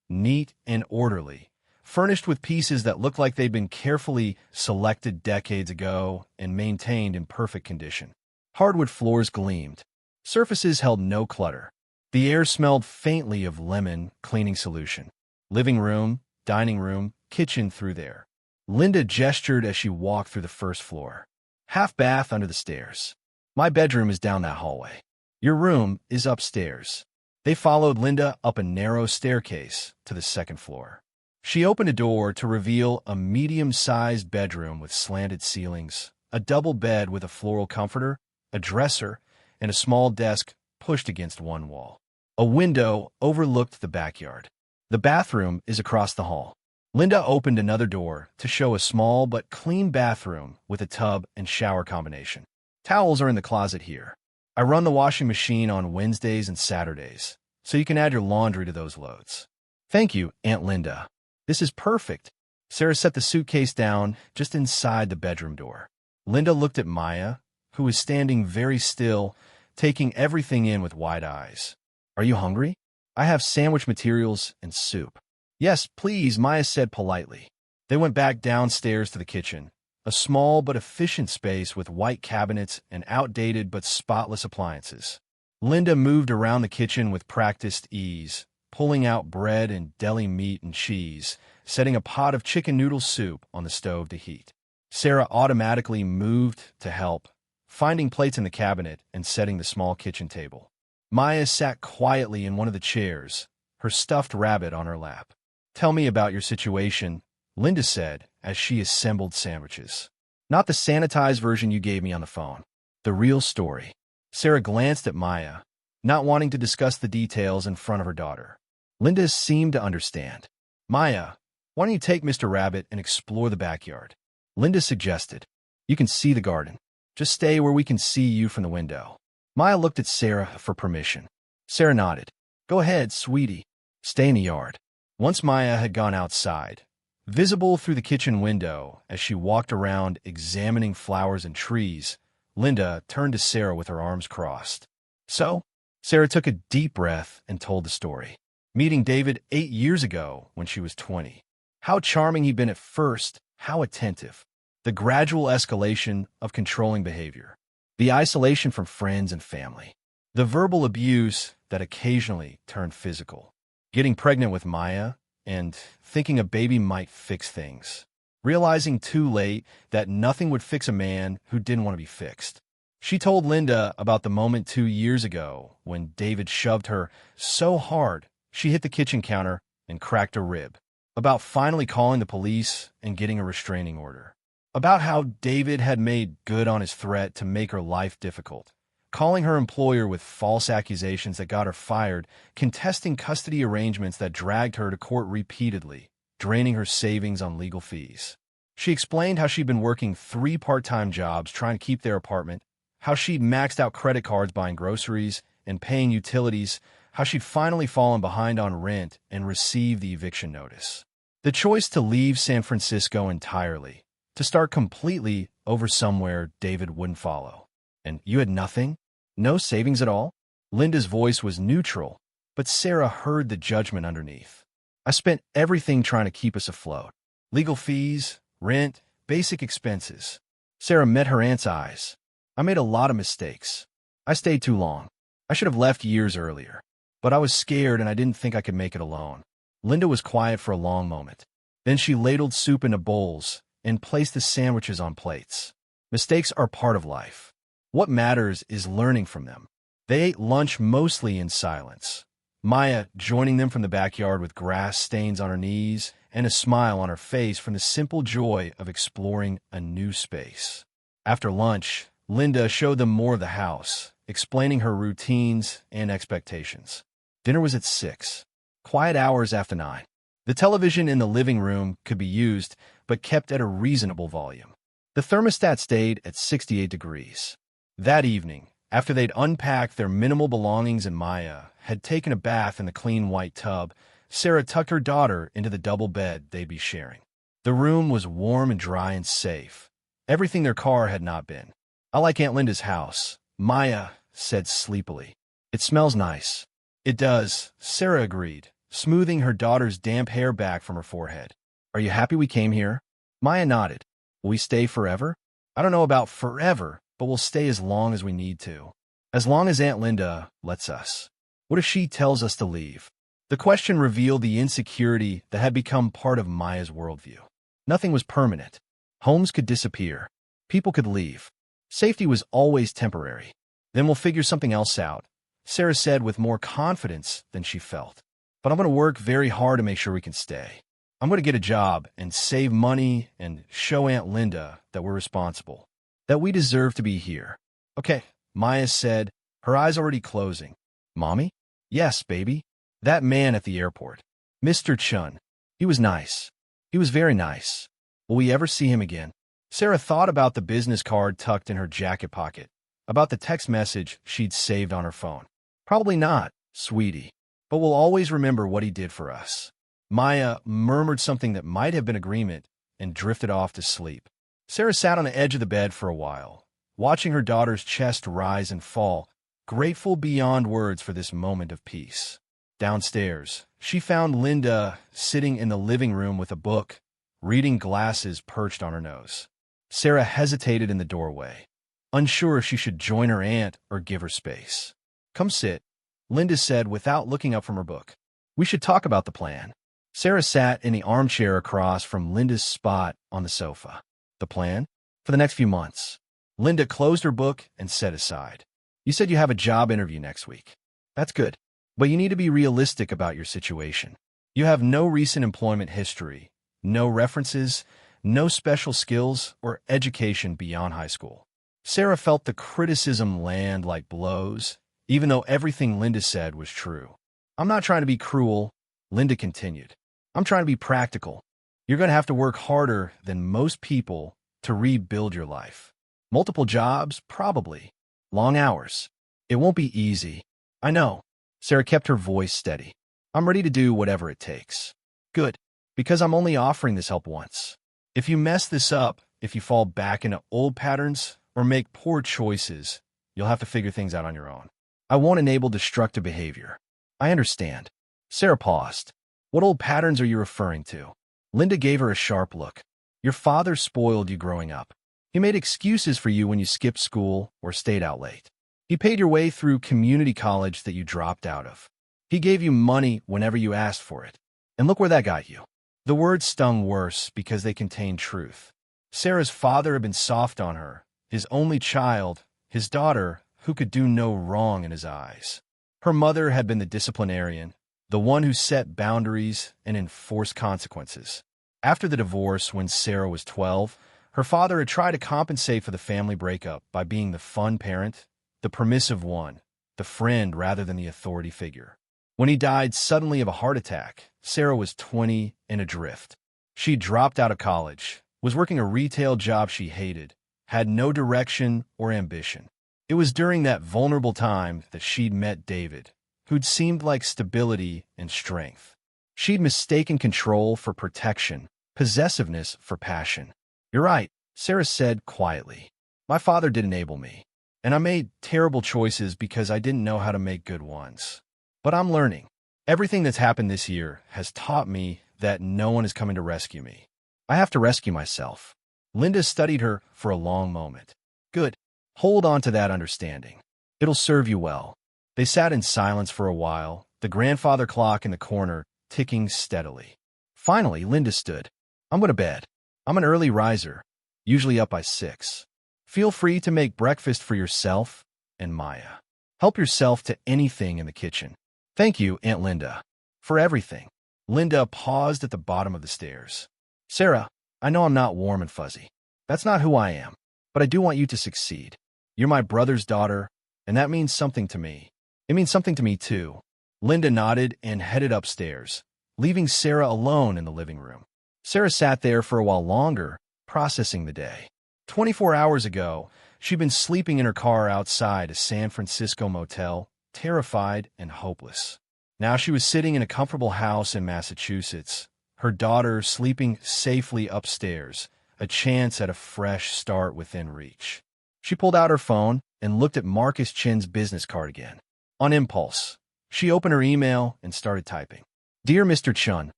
Neat and orderly, furnished with pieces that looked like they'd been carefully selected decades ago and maintained in perfect condition. Hardwood floors gleamed. Surfaces held no clutter. The air smelled faintly of lemon cleaning solution. Living room, dining room, kitchen through there. Linda gestured as she walked through the first floor. "Half bath under the stairs. My bedroom is down that hallway. Your room is upstairs." They followed Linda up a narrow staircase to the second floor. She opened a door to reveal a medium-sized bedroom with slanted ceilings, a double bed with a floral comforter, a dresser, and a small desk pushed against one wall. A window overlooked the backyard. The bathroom is across the hall. Linda opened another door to show a small but clean bathroom with a tub and shower combination. Towels are in the closet here. I run the washing machine on Wednesdays and Saturdays, so you can add your laundry to those loads. Thank you, Aunt Linda. This is perfect. Sarah set the suitcase down just inside the bedroom door. Linda looked at Maya, who was standing very still, taking everything in with wide eyes. Are you hungry? I have sandwich materials and soup. Yes, please, Maya said politely. They went back downstairs to the kitchen, a small but efficient space with white cabinets and outdated but spotless appliances. Linda moved around the kitchen with practiced ease, pulling out bread and deli meat and cheese, setting a pot of chicken noodle soup on the stove to heat. Sarah automatically moved to help, finding plates in the cabinet and setting the small kitchen table. Maya sat quietly in one of the chairs, her stuffed rabbit on her lap. Tell me about your situation, Linda said as she assembled sandwiches. Not the sanitized version you gave me on the phone. The real story. Sarah glanced at Maya, not wanting to discuss the details in front of her daughter. Linda seemed to understand. Maya, why don't you take Mr. Rabbit and explore the backyard? Linda suggested. You can see the garden. Just stay where we can see you from the window. Maya looked at Sarah for permission. Sarah nodded. Go ahead, sweetie. Stay in the yard. Once Maya had gone outside, visible through the kitchen window as she walked around examining flowers and trees, Linda turned to Sarah with her arms crossed. So, Sarah took a deep breath and told the story. Meeting David 8 years ago when she was 20. How charming he'd been at first, how attentive. The gradual escalation of controlling behavior. The isolation from friends and family. The verbal abuse that occasionally turned physical. Getting pregnant with Maya and thinking a baby might fix things. Realizing too late that nothing would fix a man who didn't want to be fixed. She told Linda about the moment 2 years ago when David shoved her so hard she hit the kitchen counter and cracked a rib. About finally calling the police and getting a restraining order. About how David had made good on his threat to make her life difficult. Calling her employer with false accusations that got her fired, contesting custody arrangements that dragged her to court repeatedly, draining her savings on legal fees. She explained how she'd been working 3 part-time jobs trying to keep their apartment, how she'd maxed out credit cards buying groceries and paying utilities, how she'd finally fallen behind on rent and received the eviction notice. The choice to leave San Francisco entirely, to start completely over somewhere David wouldn't follow. And you had nothing? No savings at all? Linda's voice was neutral, but Sarah heard the judgment underneath. I spent everything trying to keep us afloat. Legal fees, rent, basic expenses. Sarah met her aunt's eyes. I made a lot of mistakes. I stayed too long. I should have left years earlier. But I was scared and I didn't think I could make it alone. Linda was quiet for a long moment. Then she ladled soup into bowls and placed the sandwiches on plates. Mistakes are part of life. What matters is learning from them. They ate lunch mostly in silence. Maya joining them from the backyard with grass stains on her knees and a smile on her face from the simple joy of exploring a new space. After lunch, Linda showed them more of the house, explaining her routines and expectations. Dinner was at 6. Quiet hours after 9. The television in the living room could be used, but kept at a reasonable volume. The thermostat stayed at 68 degrees. That evening, after they'd unpacked their minimal belongings and Maya had taken a bath in the clean white tub, Sarah tucked her daughter into the double bed they'd be sharing. The room was warm and dry and safe. Everything their car had not been. I like Aunt Linda's house, Maya said sleepily. It smells nice. It does, Sarah agreed, smoothing her daughter's damp hair back from her forehead. Are you happy we came here? Maya nodded. Will we stay forever? I don't know about forever, but we'll stay as long as we need to. As long as Aunt Linda lets us. What if she tells us to leave? The question revealed the insecurity that had become part of Maya's worldview. Nothing was permanent. Homes could disappear. People could leave. Safety was always temporary. Then we'll figure something else out, Sarah said with more confidence than she felt. But I'm going to work very hard to make sure we can stay. I'm going to get a job and save money and show Aunt Linda that we're responsible, that we deserve to be here. Okay, Maya said, her eyes already closing. Mommy? Yes, baby. That man at the airport. Mr. Chun. He was nice. He was very nice. Will we ever see him again? Sarah thought about the business card tucked in her jacket pocket, about the text message she'd saved on her phone. Probably not, sweetie, but we'll always remember what he did for us. Maya murmured something that might have been agreement and drifted off to sleep. Sarah sat on the edge of the bed for a while, watching her daughter's chest rise and fall, grateful beyond words for this moment of peace. Downstairs, she found Linda sitting in the living room with a book, reading, glasses perched on her nose. Sarah hesitated in the doorway, unsure if she should join her aunt or give her space. Come sit, Linda said without looking up from her book. We should talk about the plan. Sarah sat in the armchair across from Linda's spot on the sofa. The plan? For the next few months. Linda closed her book and set aside. You said you have a job interview next week. That's good. But you need to be realistic about your situation. You have no recent employment history, no references, no special skills or education beyond high school. Sarah felt the criticism land like blows, even though everything Linda said was true. I'm not trying to be cruel, Linda continued. I'm trying to be practical. You're going to have to work harder than most people to rebuild your life. Multiple jobs, probably. Long hours. It won't be easy. I know. Sarah kept her voice steady. I'm ready to do whatever it takes. Good, because I'm only offering this help once. If you mess this up, if you fall back into old patterns or make poor choices, you'll have to figure things out on your own. I won't enable destructive behavior. I understand. Sarah paused. What old patterns are you referring to? Linda gave her a sharp look. Your father spoiled you growing up. He made excuses for you when you skipped school or stayed out late. He paid your way through community college that you dropped out of. He gave you money whenever you asked for it. And look where that got you. The words stung worse because they contained truth. Sarah's father had been soft on her, his only child, his daughter, who could do no wrong in his eyes. Her mother had been the disciplinarian, the one who set boundaries and enforced consequences. After the divorce, when Sarah was 12, her father had tried to compensate for the family breakup by being the fun parent, the permissive one, the friend rather than the authority figure. When he died suddenly of a heart attack, Sarah was 20 and adrift. She dropped out of college, was working a retail job she hated, had no direction or ambition. It was during that vulnerable time that she'd met David, who'd seemed like stability and strength. She'd mistaken control for protection, possessiveness for passion. You're right, Sarah said quietly. My father did enable me, and I made terrible choices because I didn't know how to make good ones. But I'm learning. Everything that's happened this year has taught me that no one is coming to rescue me. I have to rescue myself. Linda studied her for a long moment. Good. Hold on to that understanding. It'll serve you well. They sat in silence for a while, the grandfather clock in the corner ticking steadily. Finally, Linda stood. I'm going to bed. I'm an early riser, usually up by 6. Feel free to make breakfast for yourself and Maya. Help yourself to anything in the kitchen. Thank you, Aunt Linda, for everything. Linda paused at the bottom of the stairs. Sarah, I know I'm not warm and fuzzy. That's not who I am, but I do want you to succeed. You're my brother's daughter, and that means something to me. It means something to me, too. Linda nodded and headed upstairs, leaving Sarah alone in the living room. Sarah sat there for a while longer, processing the day. 24 hours ago, she'd been sleeping in her car outside a San Francisco motel, terrified and hopeless. Now she was sitting in a comfortable house in Massachusetts, her daughter sleeping safely upstairs, a chance at a fresh start within reach. She pulled out her phone and looked at Marcus Chin's business card again. On impulse, she opened her email and started typing. Dear Mr. Chun,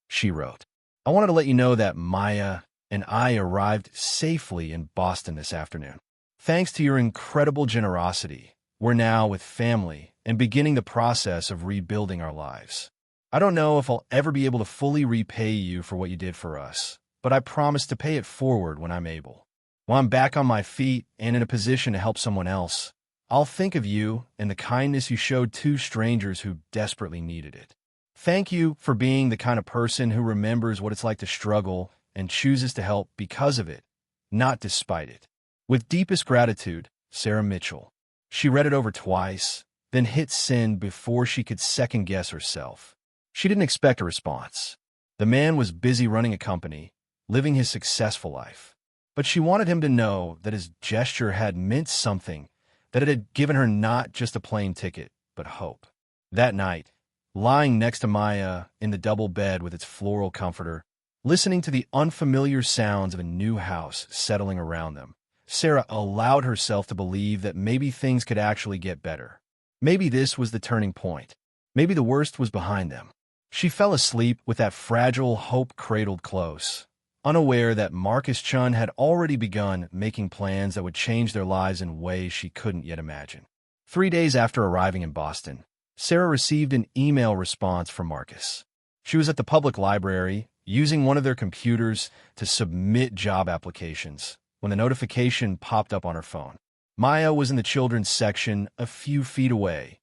she wrote, I wanted to let you know that Maya and I arrived safely in Boston this afternoon. Thanks to your incredible generosity, we're now with family and beginning the process of rebuilding our lives. I don't know if I'll ever be able to fully repay you for what you did for us, but I promise to pay it forward when I'm able. When I'm back on my feet and in a position to help someone else, I'll think of you and the kindness you showed 2 strangers who desperately needed it. Thank you for being the kind of person who remembers what it's like to struggle and chooses to help because of it, not despite it. With deepest gratitude, Sarah Mitchell. She read it over twice, then hit send before she could second-guess herself. She didn't expect a response. The man was busy running a company, living his successful life. But she wanted him to know that his gesture had meant something, that it had given her not just a plane ticket, but hope. That night, lying next to Maya in the double bed with its floral comforter, listening to the unfamiliar sounds of a new house settling around them, Sarah allowed herself to believe that maybe things could actually get better. Maybe this was the turning point. Maybe the worst was behind them. She fell asleep with that fragile hope cradled close, unaware that Marcus Chun had already begun making plans that would change their lives in ways she couldn't yet imagine. 3 days after arriving in Boston, Sarah received an email response from Marcus. She was at the public library, using one of their computers to submit job applications, when the notification popped up on her phone. Maya was in the children's section a few feet away,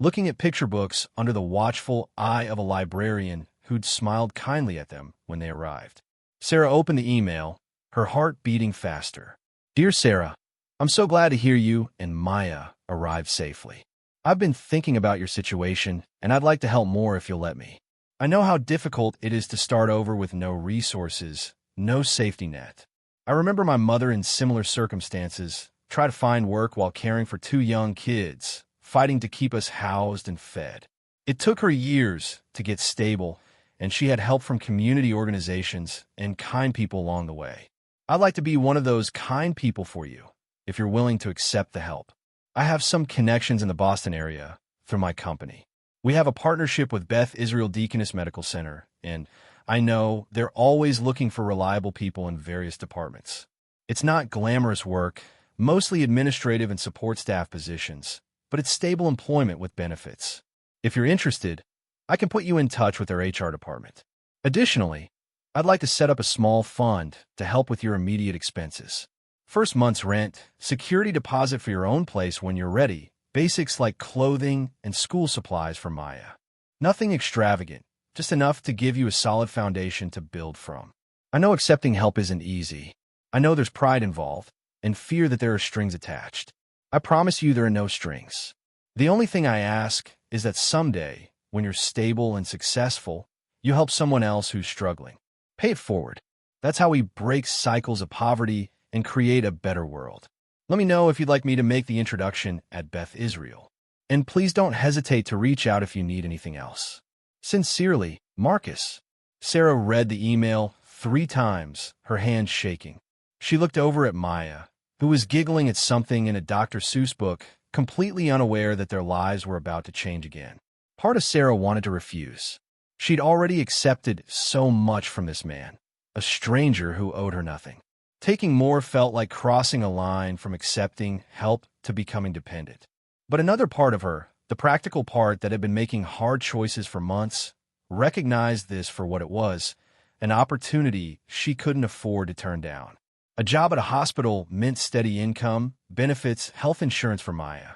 looking at picture books under the watchful eye of a librarian who'd smiled kindly at them when they arrived. Sarah opened the email, her heart beating faster. Dear Sarah, I'm so glad to hear you and Maya arrived safely. I've been thinking about your situation, and I'd like to help more if you'll let me. I know how difficult it is to start over with no resources, no safety net. I remember my mother in similar circumstances try to find work while caring for 2 young kids, fighting to keep us housed and fed. It took her years to get stable, and she had help from community organizations and kind people along the way. I'd like to be one of those kind people for you, if you're willing to accept the help. I have some connections in the Boston area through my company. We have a partnership with Beth Israel Deaconess Medical Center, and I know they're always looking for reliable people in various departments. It's not glamorous work, mostly administrative and support staff positions, but it's stable employment with benefits. If you're interested, I can put you in touch with their HR department. Additionally, I'd like to set up a small fund to help with your immediate expenses. First month's rent, security deposit for your own place when you're ready, basics like clothing and school supplies for Maya. Nothing extravagant, just enough to give you a solid foundation to build from. I know accepting help isn't easy. I know there's pride involved and fear that there are strings attached. I promise you there are no strings. The only thing I ask is that someday, when you're stable and successful, you help someone else who's struggling. Pay it forward. That's how we break cycles of poverty and create a better world. Let me know if you'd like me to make the introduction at Beth Israel. And please don't hesitate to reach out if you need anything else. Sincerely, Marcus. Sarah read the email 3 times, her hands shaking. She looked over at Maya, who was giggling at something in a Dr. Seuss book, completely unaware that their lives were about to change again. Part of Sarah wanted to refuse. She'd already accepted so much from this man, a stranger who owed her nothing. Taking more felt like crossing a line from accepting help to becoming dependent. But another part of her, the practical part that had been making hard choices for months, recognized this for what it was, an opportunity she couldn't afford to turn down. A job at a hospital meant steady income, benefits, health insurance for Maya.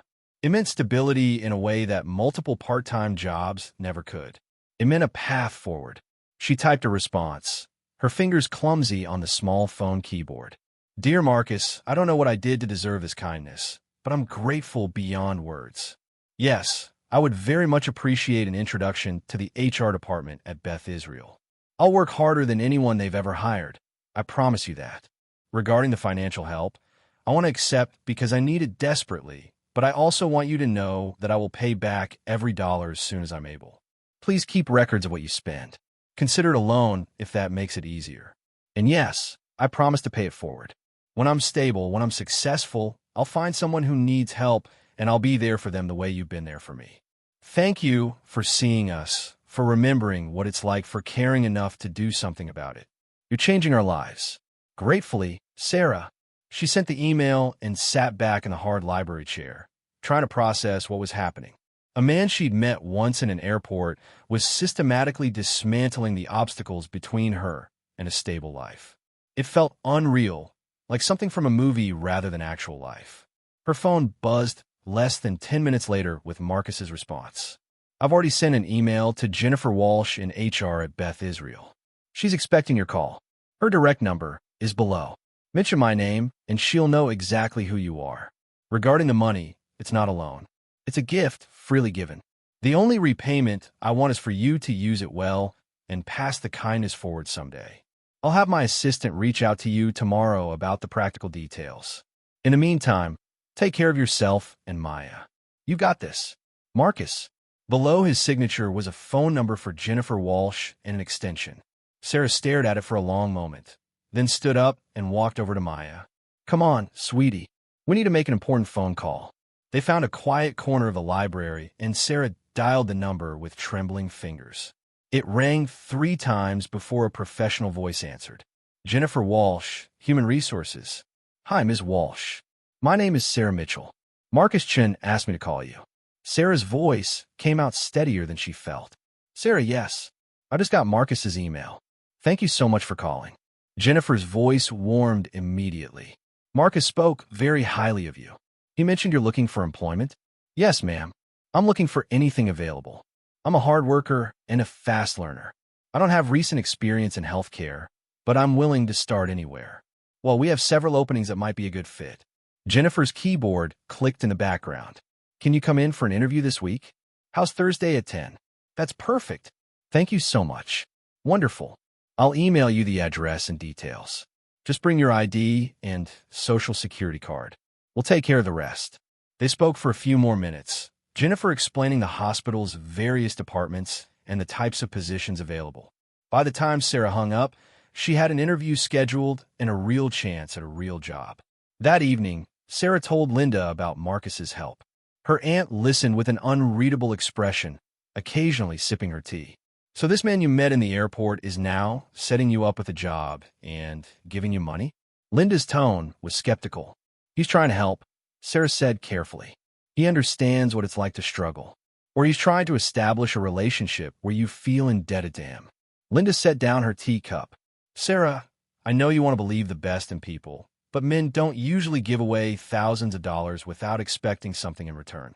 It meant stability in a way that multiple part-time jobs never could. It meant a path forward. She typed a response, her fingers clumsy on the small phone keyboard. Dear Marcus, I don't know what I did to deserve this kindness, but I'm grateful beyond words. Yes, I would very much appreciate an introduction to the HR department at Beth Israel. I'll work harder than anyone they've ever hired. I promise you that. Regarding the financial help, I want to accept because I need it desperately, but I also want you to know that I will pay back every dollar as soon as I'm able. Please keep records of what you spend. Consider it a loan if that makes it easier. And yes, I promise to pay it forward. When I'm stable, when I'm successful, I'll find someone who needs help, and I'll be there for them the way you've been there for me. Thank you for seeing us, for remembering what it's like, for caring enough to do something about it. You're changing our lives. Gratefully, Sarah. She sent the email and sat back in the hard library chair, trying to process what was happening. A man she'd met once in an airport was systematically dismantling the obstacles between her and a stable life. It felt unreal, like something from a movie rather than actual life. Her phone buzzed less than 10 minutes later with Marcus's response. I've already sent an email to Jennifer Walsh in HR at Beth Israel. She's expecting your call. Her direct number is below. Mention my name, and she'll know exactly who you are. Regarding the money, it's not a loan. It's a gift freely given. The only repayment I want is for you to use it well and pass the kindness forward someday. I'll have my assistant reach out to you tomorrow about the practical details. In the meantime, take care of yourself and Maya. You got this. Marcus. Below his signature was a phone number for Jennifer Walsh and an extension. Sarah stared at it for a long moment, then stood up and walked over to Maya. Come on, sweetie. We need to make an important phone call. They found a quiet corner of the library, and Sarah dialed the number with trembling fingers. It rang 3 times before a professional voice answered. Jennifer Walsh, Human Resources. Hi, Ms. Walsh. My name is Sarah Mitchell. Marcus Chen asked me to call you. Sarah's voice came out steadier than she felt. Sarah, yes. I just got Marcus's email. Thank you so much for calling. Jennifer's voice warmed immediately. Marcus spoke very highly of you. He mentioned you're looking for employment? Yes, ma'am. I'm looking for anything available. I'm a hard worker and a fast learner. I don't have recent experience in healthcare, but I'm willing to start anywhere. Well, we have several openings that might be a good fit. Jennifer's keyboard clicked in the background. Can you come in for an interview this week? How's Thursday at 10? That's perfect. Thank you so much. Wonderful. I'll email you the address and details. Just bring your ID and social security card. We'll take care of the rest. They spoke for a few more minutes, Jennifer explaining the hospital's various departments and the types of positions available. By the time Sarah hung up, she had an interview scheduled and a real chance at a real job. That evening, Sarah told Linda about Marcus's help. Her aunt listened with an unreadable expression, occasionally sipping her tea. So this man you met in the airport is now setting you up with a job and giving you money? Linda's tone was skeptical. He's trying to help, Sarah said carefully. He understands what it's like to struggle. Or he's trying to establish a relationship where you feel indebted to him. Linda set down her teacup. Sarah, I know you want to believe the best in people, but men don't usually give away thousands of dollars without expecting something in return.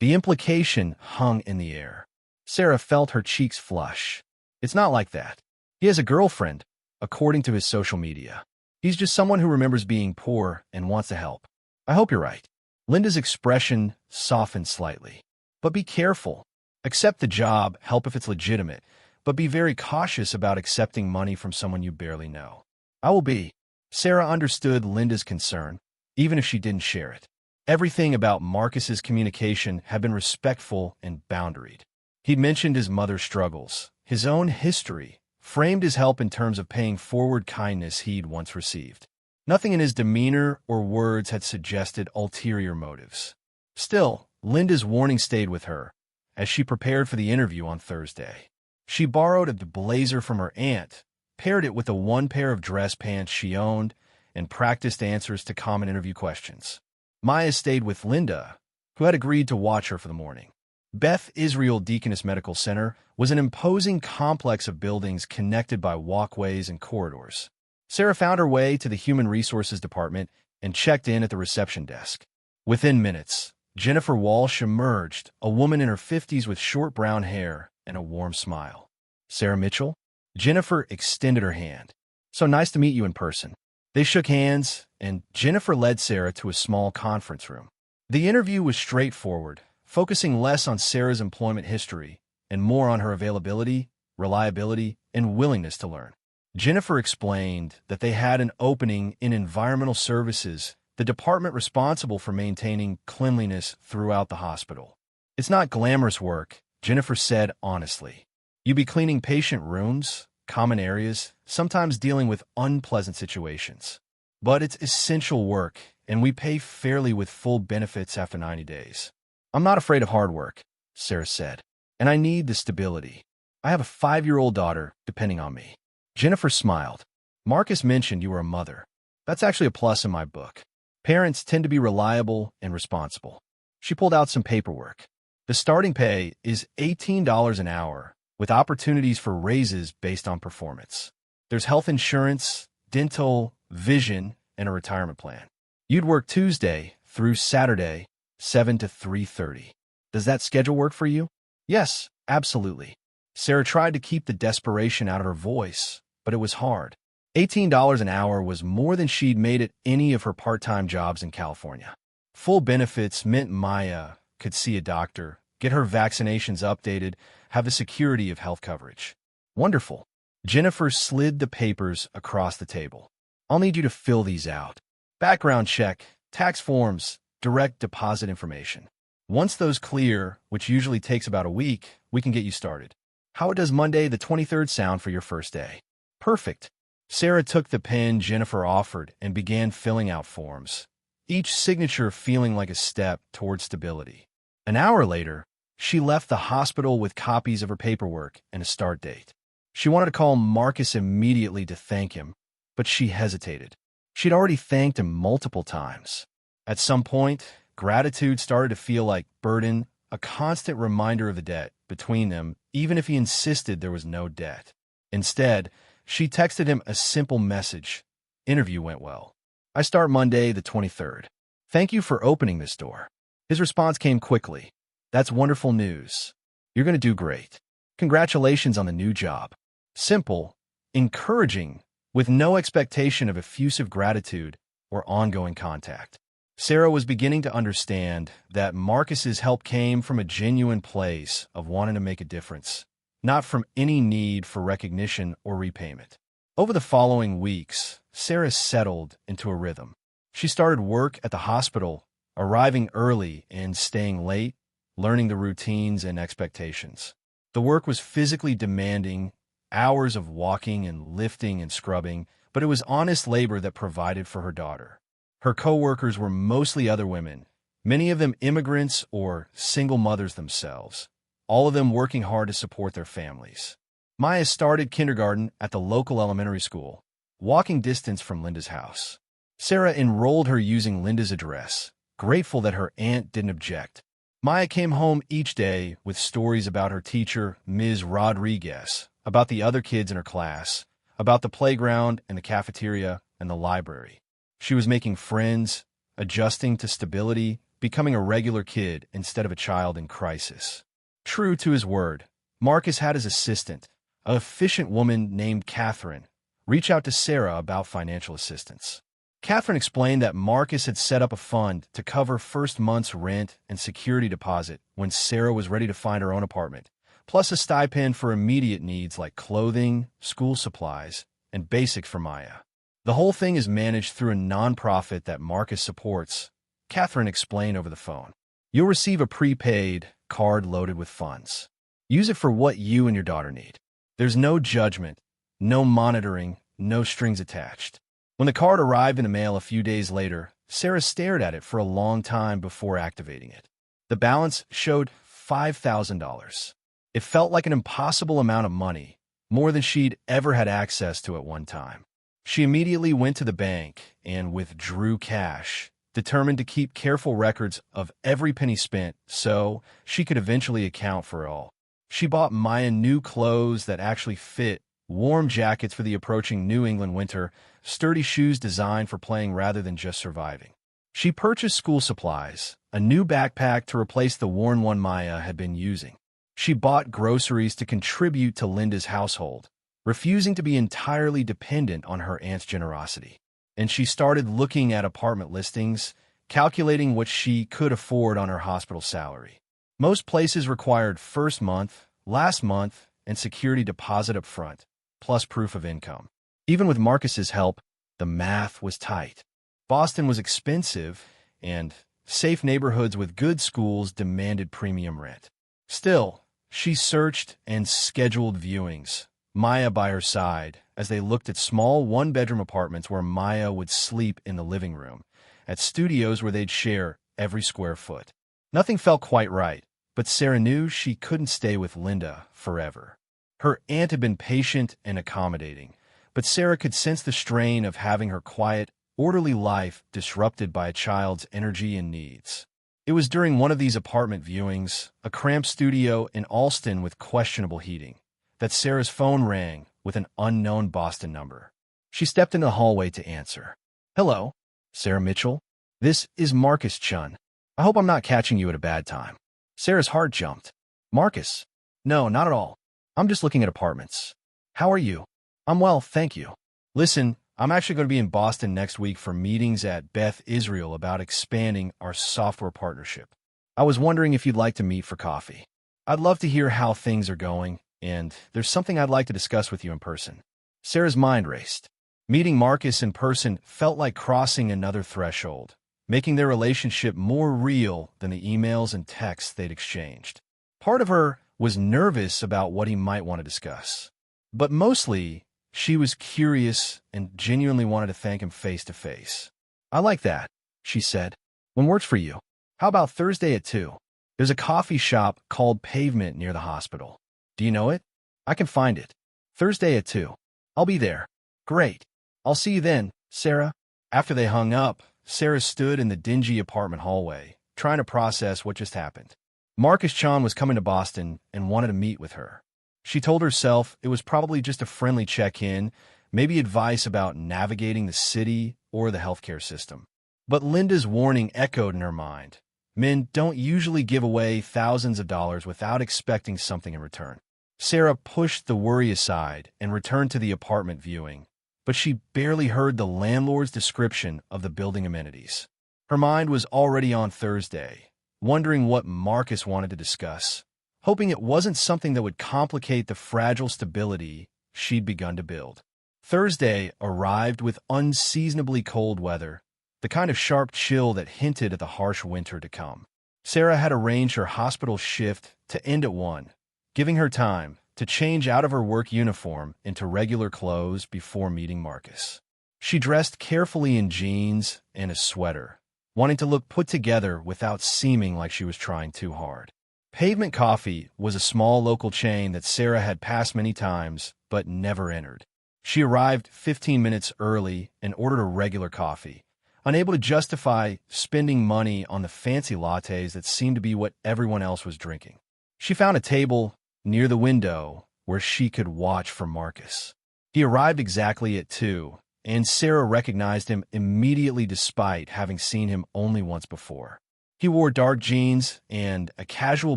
The implication hung in the air. Sarah felt her cheeks flush. It's not like that. He has a girlfriend, according to his social media. He's just someone who remembers being poor and wants to help. I hope you're right. Linda's expression softened slightly. But be careful. Accept the job, help if it's legitimate, but be very cautious about accepting money from someone you barely know. I will be. Sarah understood Linda's concern, even if she didn't share it. Everything about Marcus's communication had been respectful and boundaried. He'd mentioned his mother's struggles, his own history, framed his help in terms of paying forward kindness he'd once received. Nothing in his demeanor or words had suggested ulterior motives. Still, Linda's warning stayed with her as she prepared for the interview on Thursday. She borrowed a blazer from her aunt, paired it with the one pair of dress pants she owned, and practiced answers to common interview questions. Maya stayed with Linda, who had agreed to watch her for the morning. Beth Israel Deaconess Medical Center was an imposing complex of buildings connected by walkways and corridors. Sarah found her way to the Human Resources Department and checked in at the reception desk. Within minutes, Jennifer Walsh emerged, a woman in her 50s with short brown hair and a warm smile. Sarah Mitchell? Jennifer extended her hand. So nice to meet you in person. They shook hands, and Jennifer led Sarah to a small conference room. The interview was straightforward, focusing less on Sarah's employment history and more on her availability, reliability, and willingness to learn. Jennifer explained that they had an opening in environmental services, the department responsible for maintaining cleanliness throughout the hospital. It's not glamorous work, Jennifer said honestly. You'd be cleaning patient rooms, common areas, sometimes dealing with unpleasant situations. But it's essential work, and we pay fairly with full benefits after 90 days. I'm not afraid of hard work, Sarah said, and I need the stability. I have a 5-year-old daughter depending on me. Jennifer smiled. Marcus mentioned you were a mother. That's actually a plus in my book. Parents tend to be reliable and responsible. She pulled out some paperwork. The starting pay is $18 an hour, with opportunities for raises based on performance. There's health insurance, dental, vision, and a retirement plan. You'd work Tuesday through Saturday, 7 to 3:30. Does that schedule work for you? Yes, absolutely. Sarah tried to keep the desperation out of her voice, but it was hard. $18 an hour was more than she'd made at any of her part-time jobs in California. Full benefits meant Maya could see a doctor, get her vaccinations updated, have the security of health coverage. Wonderful. Jennifer slid the papers across the table. I'll need you to fill these out. Background check, tax forms, direct deposit information. Once those clear, which usually takes about a week, we can get you started. How does Monday the 23rd sound for your first day? Perfect. Sarah took the pen Jennifer offered and began filling out forms, each signature feeling like a step toward stability. An hour later, she left the hospital with copies of her paperwork and a start date. She wanted to call Marcus immediately to thank him, but she hesitated. She'd already thanked him multiple times. At some point, gratitude started to feel like burden, a constant reminder of the debt between them, even if he insisted there was no debt. Instead, she texted him a simple message. Interview went well. I start Monday the 23rd. Thank you for opening this door. His response came quickly. That's wonderful news. You're going to do great. Congratulations on the new job. Simple, encouraging, with no expectation of effusive gratitude or ongoing contact. Sarah was beginning to understand that Marcus's help came from a genuine place of wanting to make a difference, not from any need for recognition or repayment. Over the following weeks, Sarah settled into a rhythm. She started work at the hospital, arriving early and staying late, learning the routines and expectations. The work was physically demanding, hours of walking and lifting and scrubbing, but it was honest labor that provided for her daughter. Her co-workers were mostly other women, many of them immigrants or single mothers themselves, all of them working hard to support their families. Maya started kindergarten at the local elementary school, walking distance from Linda's house. Sarah enrolled her using Linda's address, grateful that her aunt didn't object. Maya came home each day with stories about her teacher, Ms. Rodriguez, about the other kids in her class, about the playground and the cafeteria and the library. She was making friends, adjusting to stability, becoming a regular kid instead of a child in crisis. True to his word, Marcus had his assistant, an efficient woman named Catherine, reach out to Sarah about financial assistance. Catherine explained that Marcus had set up a fund to cover first month's rent and security deposit when Sarah was ready to find her own apartment, plus a stipend for immediate needs like clothing, school supplies, and basics for Maya. The whole thing is managed through a nonprofit that Marcus supports, Catherine explained over the phone. You'll receive a prepaid card loaded with funds. Use it for what you and your daughter need. There's no judgment, no monitoring, no strings attached. When the card arrived in the mail a few days later, Sarah stared at it for a long time before activating it. The balance showed $5,000. It felt like an impossible amount of money, more than she'd ever had access to at one time. She immediately went to the bank and withdrew cash, determined to keep careful records of every penny spent so she could eventually account for it all. She bought Maya new clothes that actually fit, warm jackets for the approaching New England winter, sturdy shoes designed for playing rather than just surviving. She purchased school supplies, a new backpack to replace the worn one Maya had been using. She bought groceries to contribute to Linda's household, refusing to be entirely dependent on her aunt's generosity. And she started looking at apartment listings, calculating what she could afford on her hospital salary. Most places required first month, last month, and security deposit up front, plus proof of income. Even with Marcus's help, the math was tight. Boston was expensive, and safe neighborhoods with good schools demanded premium rent. Still, she searched and scheduled viewings, Maya by her side, as they looked at small one-bedroom apartments where Maya would sleep in the living room, at studios where they'd share every square foot. Nothing felt quite right, but Sarah knew she couldn't stay with Linda forever. Her aunt had been patient and accommodating, but Sarah could sense the strain of having her quiet, orderly life disrupted by a child's energy and needs. It was during one of these apartment viewings, a cramped studio in Allston with questionable heating, that Sarah's phone rang with an unknown Boston number. She stepped into the hallway to answer. Hello, Sarah Mitchell. This is Marcus Chun. I hope I'm not catching you at a bad time. Sarah's heart jumped. Marcus, No, not at all. I'm just looking at apartments. How are you? I'm well, thank you. Listen, I'm actually going to be in Boston next week for meetings at Beth Israel about expanding our software partnership. I was wondering if you'd like to meet for coffee. I'd love to hear how things are going, and there's something I'd like to discuss with you in person. Sarah's mind raced. Meeting Marcus in person felt like crossing another threshold, making their relationship more real than the emails and texts they'd exchanged. Part of her was nervous about what he might want to discuss, but mostly she was curious and genuinely wanted to thank him face to face. I like that, she said. When works for you? How about Thursday at 2? There's a coffee shop called Pavement near the hospital. Do you know it? I can find it. Thursday at 2. I'll be there. Great. I'll see you then, Sarah. After they hung up, Sarah stood in the dingy apartment hallway, trying to process what just happened. Marcus Chan was coming to Boston and wanted to meet with her. She told herself it was probably just a friendly check-in, maybe advice about navigating the city or the healthcare system. But Linda's warning echoed in her mind. Men don't usually give away thousands of dollars without expecting something in return. Sarah pushed the worry aside and returned to the apartment viewing, but she barely heard the landlord's description of the building amenities. Her mind was already on Thursday, wondering what Marcus wanted to discuss, hoping it wasn't something that would complicate the fragile stability she'd begun to build. Thursday arrived with unseasonably cold weather, the kind of sharp chill that hinted at the harsh winter to come. Sarah had arranged her hospital shift to end at 1, giving her time to change out of her work uniform into regular clothes before meeting Marcus. She dressed carefully in jeans and a sweater, wanting to look put together without seeming like she was trying too hard. Pavement Coffee was a small local chain that Sarah had passed many times but never entered. She arrived 15 minutes early and ordered a regular coffee, unable to justify spending money on the fancy lattes that seemed to be what everyone else was drinking. She found a table near the window where she could watch for Marcus. He arrived exactly at 2, and Sarah recognized him immediately despite having seen him only once before. He wore dark jeans and a casual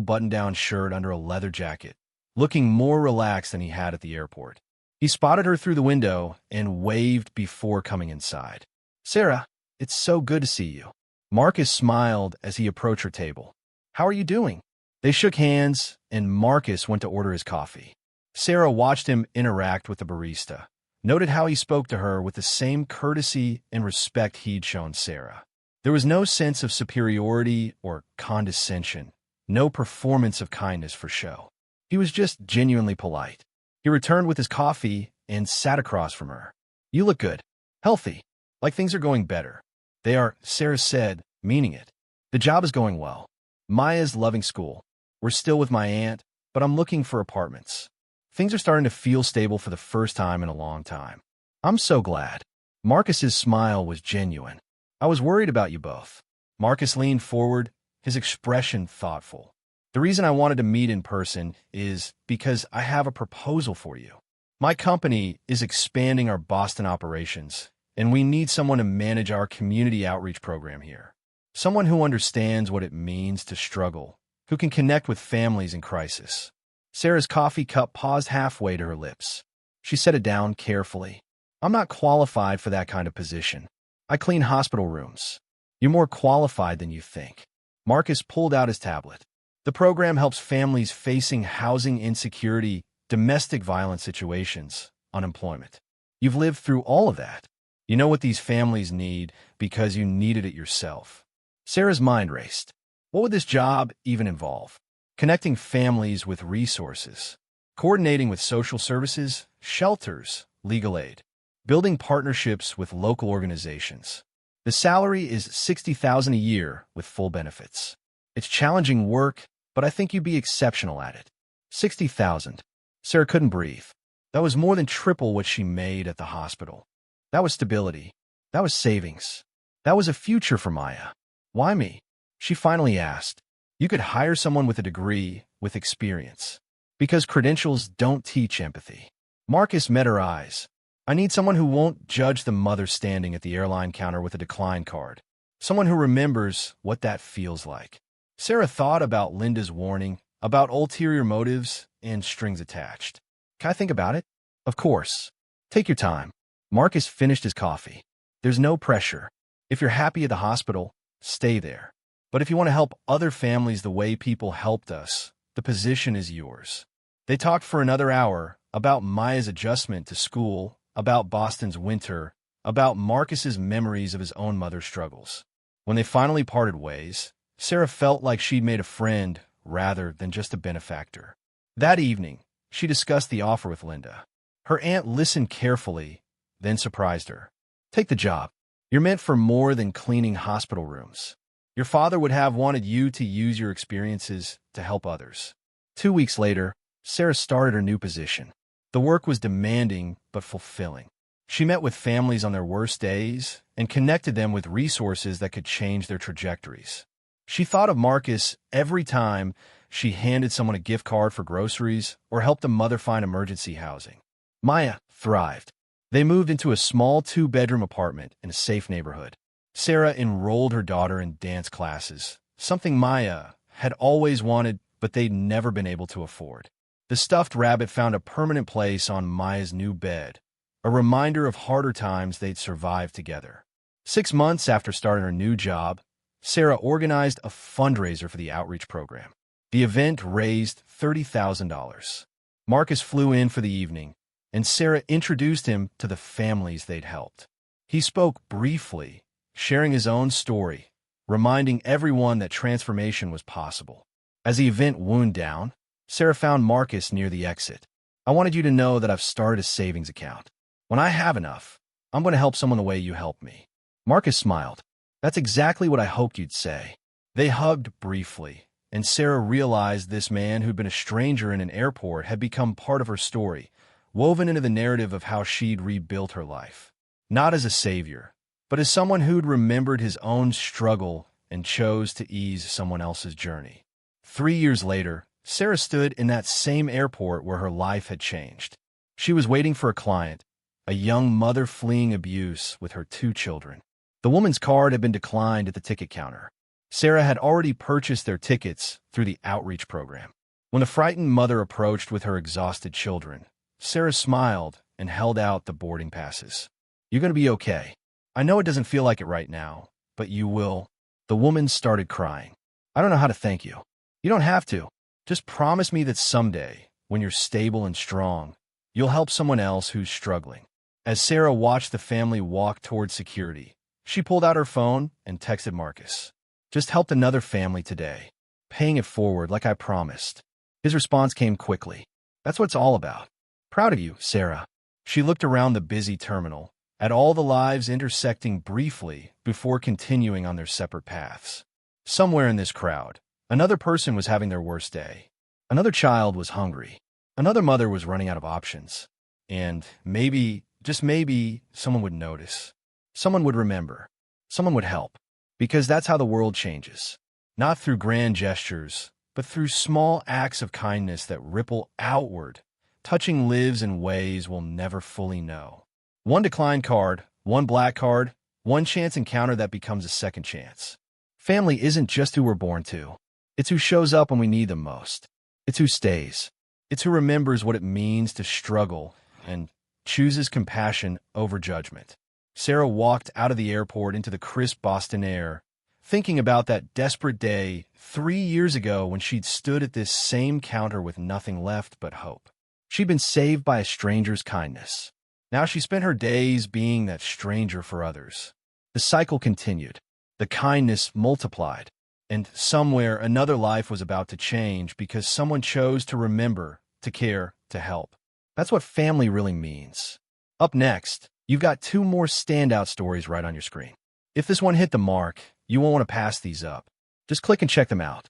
button-down shirt under a leather jacket, looking more relaxed than he had at the airport. He spotted her through the window and waved before coming inside. "Sarah, it's so good to see you." Marcus smiled as he approached her table. "How are you doing?" They shook hands, and Marcus went to order his coffee. Sarah watched him interact with the barista, noted how he spoke to her with the same courtesy and respect he'd shown Sarah. There was no sense of superiority or condescension, no performance of kindness for show. He was just genuinely polite. He returned with his coffee and sat across from her. "You look good. Healthy. Like things are going better." "They are," Sarah said, meaning it. "The job is going well. Maya's loving school. We're still with my aunt, but I'm looking for apartments. Things are starting to feel stable for the first time in a long time." "I'm so glad." Marcus's smile was genuine. "I was worried about you both." Marcus leaned forward, his expression thoughtful. "The reason I wanted to meet in person is because I have a proposal for you. My company is expanding our Boston operations, and we need someone to manage our community outreach program here. Someone who understands what it means to struggle, who can connect with families in crisis." Sarah's coffee cup paused halfway to her lips. She set it down carefully. "I'm not qualified for that kind of position. I clean hospital rooms. You're more qualified than you think." Marcus pulled out his tablet. "The program helps families facing housing insecurity, domestic violence situations, unemployment. You've lived through all of that. You know what these families need because you needed it yourself." Sarah's mind raced. What would this job even involve? Connecting families with resources, coordinating with social services, shelters, legal aid, building partnerships with local organizations. The salary is $60,000 a year with full benefits. It's challenging work, but I think you'd be exceptional at it. 60,000. Sarah couldn't breathe. That was more than triple what she made at the hospital. That was stability. That was savings. That was a future for Maya. "Why me?" she finally asked. "You could hire someone with a degree, with experience. Because credentials don't teach empathy." Marcus met her eyes. "I need someone who won't judge the mother standing at the airline counter with a decline card. Someone who remembers what that feels like." Sarah thought about Linda's warning about ulterior motives and strings attached. Can I think about it? Of course. Take your time. Marcus finished his coffee. There's no pressure. If you're happy at the hospital, stay there. But if you want to help other families the way people helped us, the position is yours. They talked for another hour about Maya's adjustment to school, about Boston's winter, about Marcus's memories of his own mother's struggles. When they finally parted ways, Sarah felt like she'd made a friend rather than just a benefactor. That evening, she discussed the offer with Linda. Her aunt listened carefully, then surprised her. Take the job. You're meant for more than cleaning hospital rooms. Your father would have wanted you to use your experiences to help others. 2 weeks later, Sarah started her new position. The work was demanding but fulfilling. She met with families on their worst days and connected them with resources that could change their trajectories. She thought of Marcus every time she handed someone a gift card for groceries or helped a mother find emergency housing. Maya thrived. They moved into a small 2-bedroom apartment in a safe neighborhood. Sarah enrolled her daughter in dance classes, something Maya had always wanted but they'd never been able to afford. The stuffed rabbit found a permanent place on Maya's new bed, a reminder of harder times they'd survived together. 6 months after starting her new job, Sarah organized a fundraiser for the outreach program. The event raised $30,000. Marcus flew in for the evening, and Sarah introduced him to the families they'd helped. He spoke briefly, sharing his own story, reminding everyone that transformation was possible. As the event wound down, Sarah found Marcus near the exit. I wanted you to know that I've started a savings account. When I have enough, I'm going to help someone the way you helped me. Marcus smiled. That's exactly what I hoped you'd say. They hugged briefly, and Sarah realized this man who'd been a stranger in an airport had become part of her story, woven into the narrative of how she'd rebuilt her life. Not as a savior, but as someone who'd remembered his own struggle and chose to ease someone else's journey. 3 years later, Sarah stood in that same airport where her life had changed. She was waiting for a client, a young mother fleeing abuse with her 2 children. The woman's card had been declined at the ticket counter. Sarah had already purchased their tickets through the outreach program. When the frightened mother approached with her exhausted children, Sarah smiled and held out the boarding passes. You're going to be okay. I know it doesn't feel like it right now, but you will. The woman started crying. I don't know how to thank you. You don't have to. Just promise me that someday, when you're stable and strong, you'll help someone else who's struggling. As Sarah watched the family walk toward security, she pulled out her phone and texted Marcus. Just helped another family today, paying it forward like I promised. His response came quickly. That's what it's all about. Proud of you, Sarah. She looked around the busy terminal, at all the lives intersecting briefly before continuing on their separate paths. Somewhere in this crowd, another person was having their worst day. Another child was hungry. Another mother was running out of options. And maybe, just maybe, someone would notice. Someone would remember. Someone would help. Because that's how the world changes. Not through grand gestures, but through small acts of kindness that ripple outward, touching lives in ways we'll never fully know. One declined card, one black card, one chance encounter that becomes a second chance. Family isn't just who we're born to. It's who shows up when we need them most. It's who stays. It's who remembers what it means to struggle and chooses compassion over judgment. Sarah walked out of the airport into the crisp Boston air, thinking about that desperate day 3 years ago when she'd stood at this same counter with nothing left but hope. She'd been saved by a stranger's kindness. Now she spent her days being that stranger for others. The cycle continued. The kindness multiplied. And somewhere another life was about to change because someone chose to remember, to care, to help. That's what family really means. Up next, you've got 2 more standout stories right on your screen. If this one hit the mark, you won't want to pass these up. Just click and check them out.